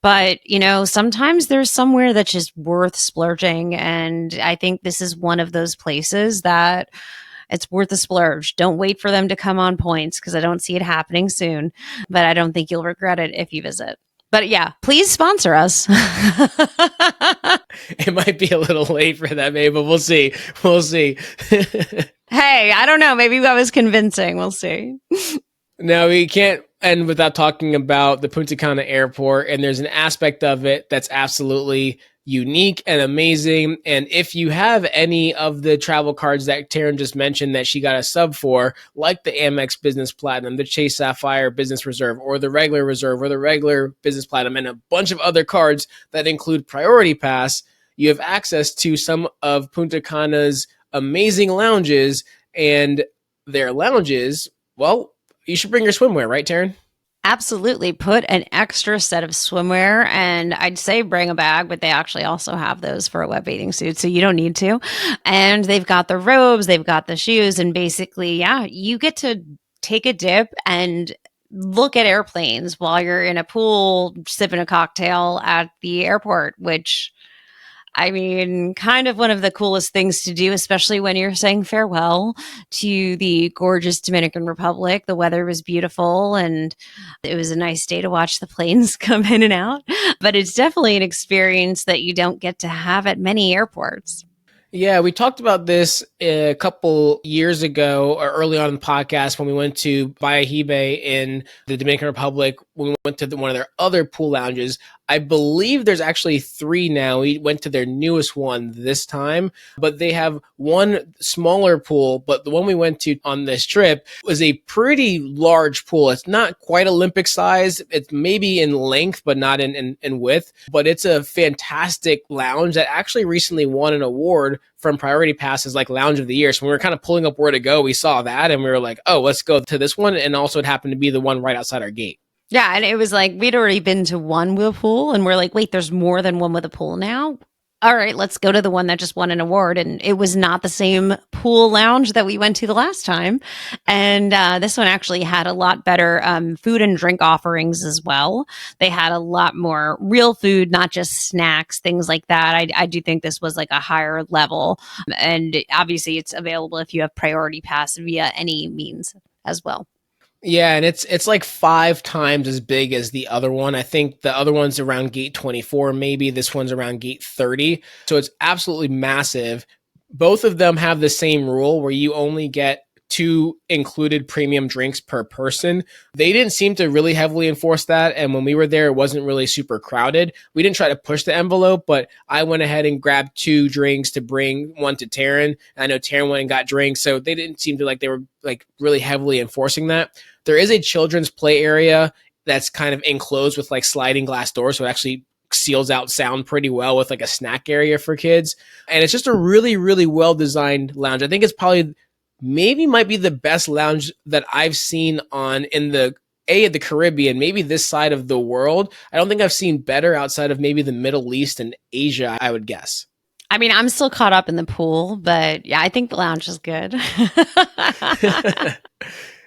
But, sometimes there's somewhere that's just worth splurging. And I think this is one of those places that it's worth a splurge. Don't wait for them to come on points because I don't see it happening soon. But I don't think you'll regret it if you visit. But yeah, please sponsor us. It might be a little late for that, maybe, but we'll see. We'll see. Hey, I don't know. Maybe I was convincing. We'll see. No, we can't end without talking about the Punta Cana airport. And there's an aspect of it that's absolutely unique and amazing. And if you have any of the travel cards that Taryn just mentioned that she got a sub for, like the Amex Business Platinum, the Chase Sapphire Business Reserve, or the regular Reserve, or the regular Business Platinum, and a bunch of other cards that include Priority Pass, you have access to some of Punta Cana's amazing lounges. And their lounges, well, you should bring your swimwear, right, Taryn? Absolutely. Put an extra set of swimwear, and I'd say bring a bag, but they actually also have those for a wet bathing suit, so you don't need to. And they've got the robes, they've got the shoes, and basically, yeah, you get to take a dip and look at airplanes while you're in a pool sipping a cocktail at the airport, which kind of one of the coolest things to do, especially when you're saying farewell to the gorgeous Dominican Republic. The weather was beautiful and it was a nice day to watch the planes come in and out. But it's definitely an experience that you don't get to have at many airports. Yeah, we talked about this a couple years ago or early on in the podcast when we went to Bayahibe in the Dominican Republic, when we went to one of their other pool lounges. I believe there's actually 3 now. We went to their newest one this time, but they have one smaller pool. But the one we went to on this trip was a pretty large pool. It's not quite Olympic size. It's maybe in length, but not in width. But it's a fantastic lounge that actually recently won an award from Priority Pass as like Lounge of the Year. So when we were kind of pulling up where to go, we saw that and we were like, oh, let's go to this one. And also it happened to be the one right outside our gate. Yeah, and it was like we'd already been to one with a pool, and we're like, wait, there's more than one with a pool now? All right, let's go to the one that just won an award. And it was not the same pool lounge that we went to the last time. And this one actually had a lot better food and drink offerings as well. They had a lot more real food, not just snacks, things like that. I do think this was like a higher level. And obviously it's available if you have Priority Pass via any means as well. Yeah, and it's like 5 times as big as the other one. I think the other one's around gate 24, maybe. This one's around gate 30. So it's absolutely massive. Both of them have the same rule where you only get 2 included premium drinks per person. They didn't seem to really heavily enforce that. And when we were there, it wasn't really super crowded. We didn't try to push the envelope, but I went ahead and grabbed 2 drinks to bring one to Taryn. I know Taryn went and got drinks. So they didn't seem to they were really heavily enforcing that. There is a children's play area that's kind of enclosed with sliding glass doors. So it actually seals out sound pretty well with a snack area for kids. And it's just a really, really well-designed lounge. I think it's probably maybe might be the best lounge that I've seen in the Caribbean, maybe this side of the world. I don't think I've seen better outside of maybe the Middle East and Asia, I would guess. I mean, I'm still caught up in the pool, but yeah, I think the lounge is good.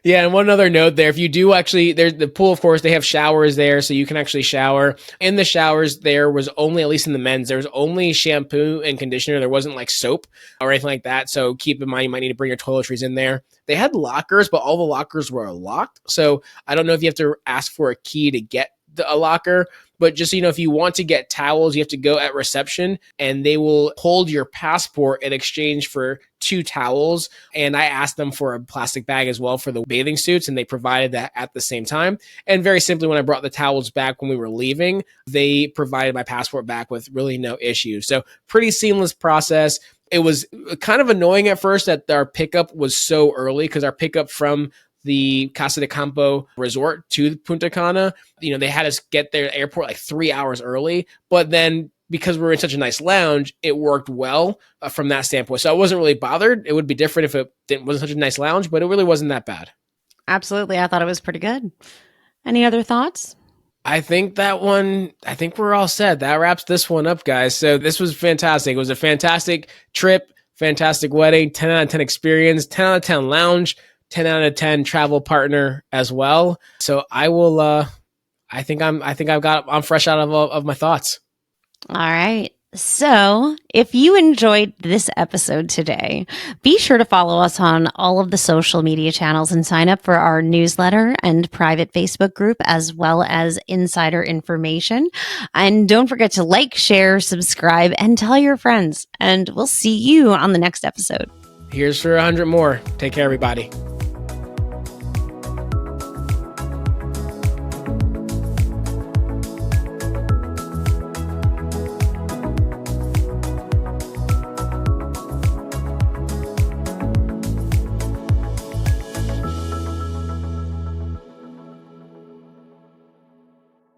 Yeah, and one other note there, if you do actually, there's the pool, of course, they have showers there, so you can actually shower. In the showers, there was only, at least in the men's, there was only shampoo and conditioner. There wasn't like soap or anything like that, so keep in mind you might need to bring your toiletries in there. They had lockers, but all the lockers were locked, so I don't know if you have to ask for a key to get a locker, but just so you know, if you want to get towels, you have to go at reception and they will hold your passport in exchange for 2 towels. And I asked them for a plastic bag as well for the bathing suits, and they provided that at the same time. And very simply, when I brought the towels back when we were leaving, they provided my passport back with really no issues. So pretty seamless process. It was kind of annoying at first that our pickup was so early, because our pickup from the Casa de Campo resort to Punta Cana, they had us get there at the airport like 3 hours early. But then because we were in such a nice lounge, it worked well from that standpoint. So I wasn't really bothered. It would be different if it wasn't such a nice lounge, but it really wasn't that bad. Absolutely. I thought it was pretty good. Any other thoughts? I think we're all set. That wraps this one up, guys. So this was fantastic. It was a fantastic trip, fantastic wedding, 10 out of 10 experience, 10 out of 10 lounge, 10 out of 10 travel partner as well. So I will, I'm fresh out of my thoughts. All right. So if you enjoyed this episode today, be sure to follow us on all of the social media channels and sign up for our newsletter and private Facebook group, as well as insider information. And don't forget to like, share, subscribe, and tell your friends. And we'll see you on the next episode. Here's for 100 more. Take care, everybody.